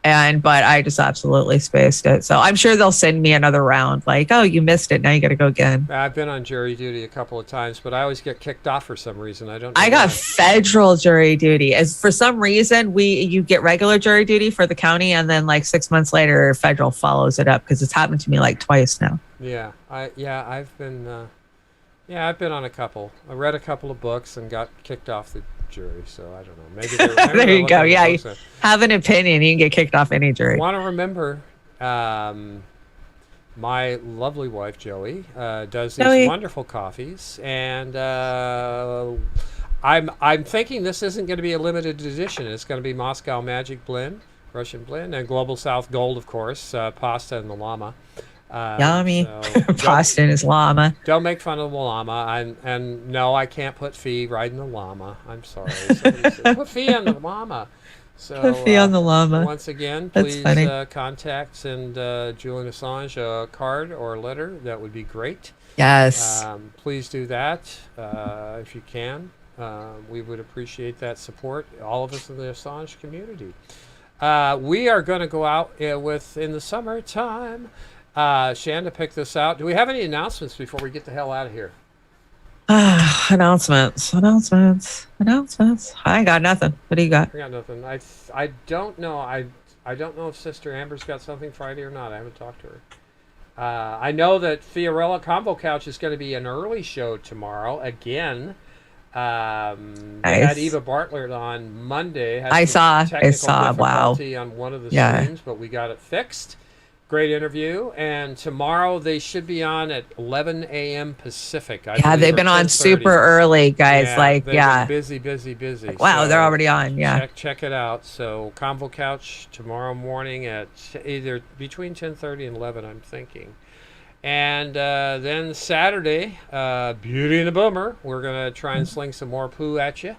But I just absolutely spaced it. So I'm sure they'll send me another round. Like, "Oh, you missed it. Now you got to go again."
I've been on jury duty a couple of times, but I always get kicked off for some reason. I don't know
I got
why.
federal jury duty. As for some reason, you get regular jury duty for the county, and then like 6 months later, federal follows it up because it's happened to me like twice now.
Yeah, I've been on a couple. I read a couple of books and got kicked off the jury, so I don't know. Maybe
there you go. Yeah, you have an opinion, you can get kicked off any jury.
I want to remember my lovely wife Joey does these wonderful coffees, and I'm thinking this isn't going to be a limited edition. It's going to be Moscow Magic Blend, Russian Blend, and Global South Gold, of course, pasta and the llama.
Yummy.
So
Pasta and his llama.
Don't make fun of the llama. And no, I can't put Fee riding the llama. I'm sorry. Somebody said, put Fee on the llama. So,
Put Fee on the llama.
Once again,
That's
please
funny.
contact, send Julian Assange a card or a letter. That would be great.
Yes.
Please do that if you can. We would appreciate that support, all of us in the Assange community. We are going to go out in the summertime. Chanda picked this out. Do we have any announcements before we get the hell out of here?
Announcements. I ain't got nothing. What do you got?
I got nothing. I don't know. I don't know if Sister Amber's got something Friday or not. I haven't talked to her. I know that Fiorella Combo Couch is going to be an early show tomorrow again. They had Eva Bartlett on Monday.
I saw. Wow.
On one of the streams, but we got it fixed. Great interview. And tomorrow they should be on at 11 a.m. Pacific.
They've been on super early, guys.
They've been busy.
Wow, they're already on. Yeah.
Check it out. So Convo Couch tomorrow morning at either between 10:30 and 11, I'm thinking. And then Saturday, Beauty and the Boomer. We're going to try and sling some more poo at you.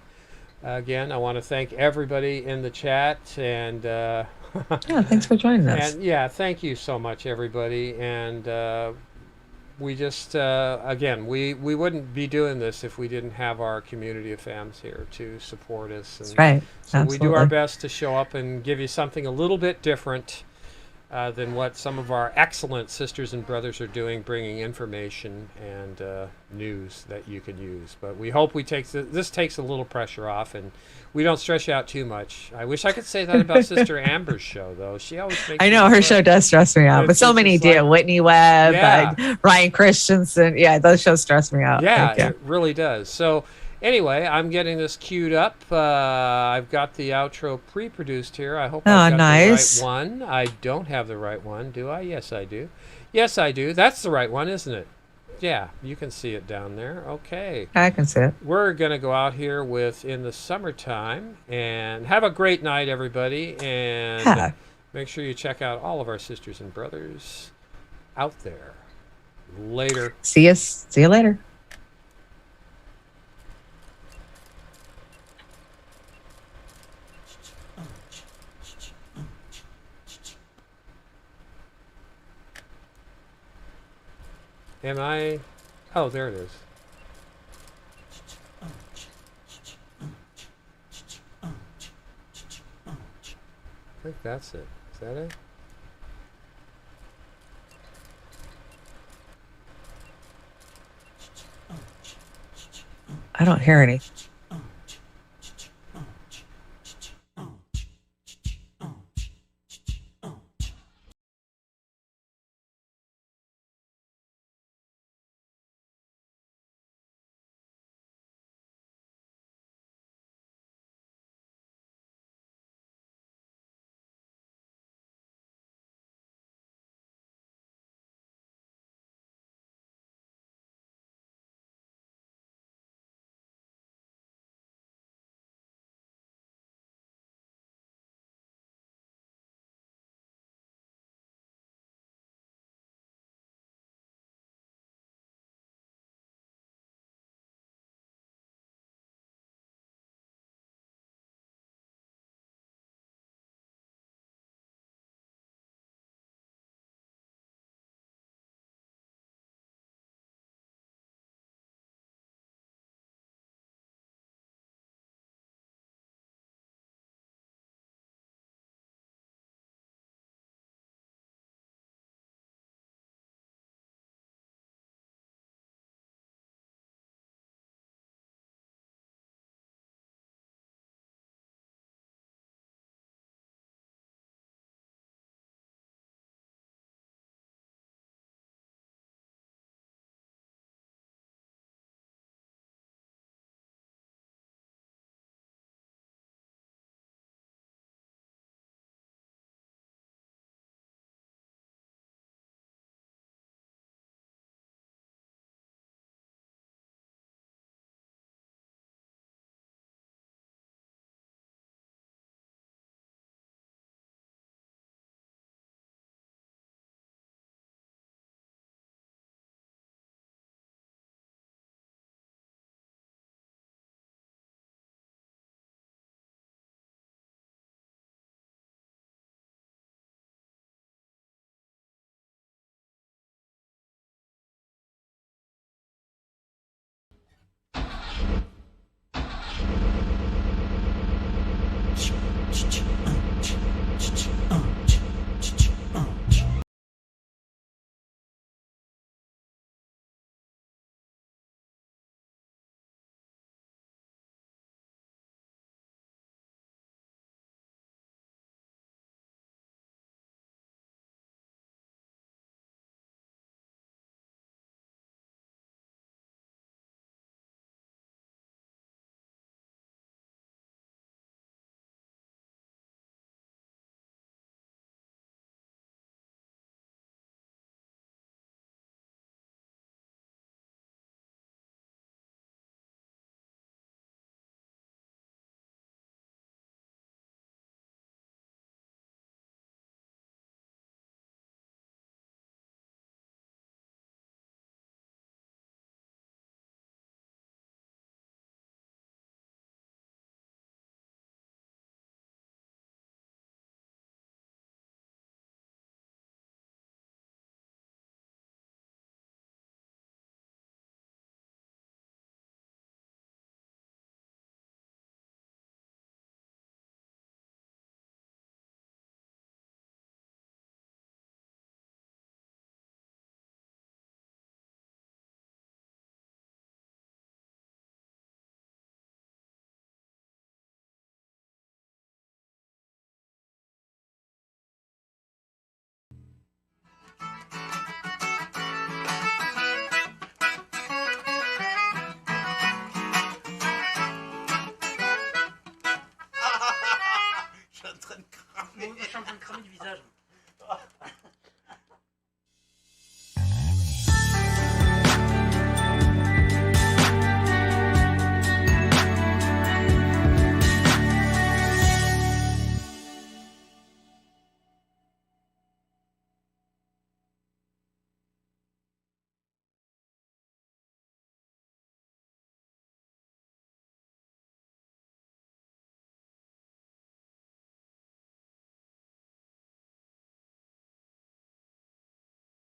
Again, I want to thank everybody in the chat. And
thanks for joining us.
And thank you so much, everybody. And we just, again, we wouldn't be doing this if we didn't have our community of fans here to support us. And
that's right.
So
Absolutely.
we do our best to show up and give you something a little bit different than what some of our excellent sisters and brothers are doing, bringing information and news that you can use. But we hope this takes a little pressure off and we don't stress you out too much. I wish I could say that about Sister Amber's show, though. She always makes
I know her show does stress me out, but so many do.
Like,
Whitney Webb, Ryan Christensen. Yeah, those shows stress me out.
Yeah, it really does. So anyway, I'm getting this queued up. I've got the outro pre-produced here. I hope I've got
nice.
the right one. I don't have the right one, do I? Yes, I do. Yes, I do. That's the right one, isn't it? Yeah, you can see it down there. Okay.
I can see it.
We're going to go out here with In the Summertime. And have a great night, everybody. And make sure you check out all of our sisters and brothers out there. Later.
See you later.
Am I? Oh, there it is. I think that's it. Is that it?
I don't hear any.
Ch-ch.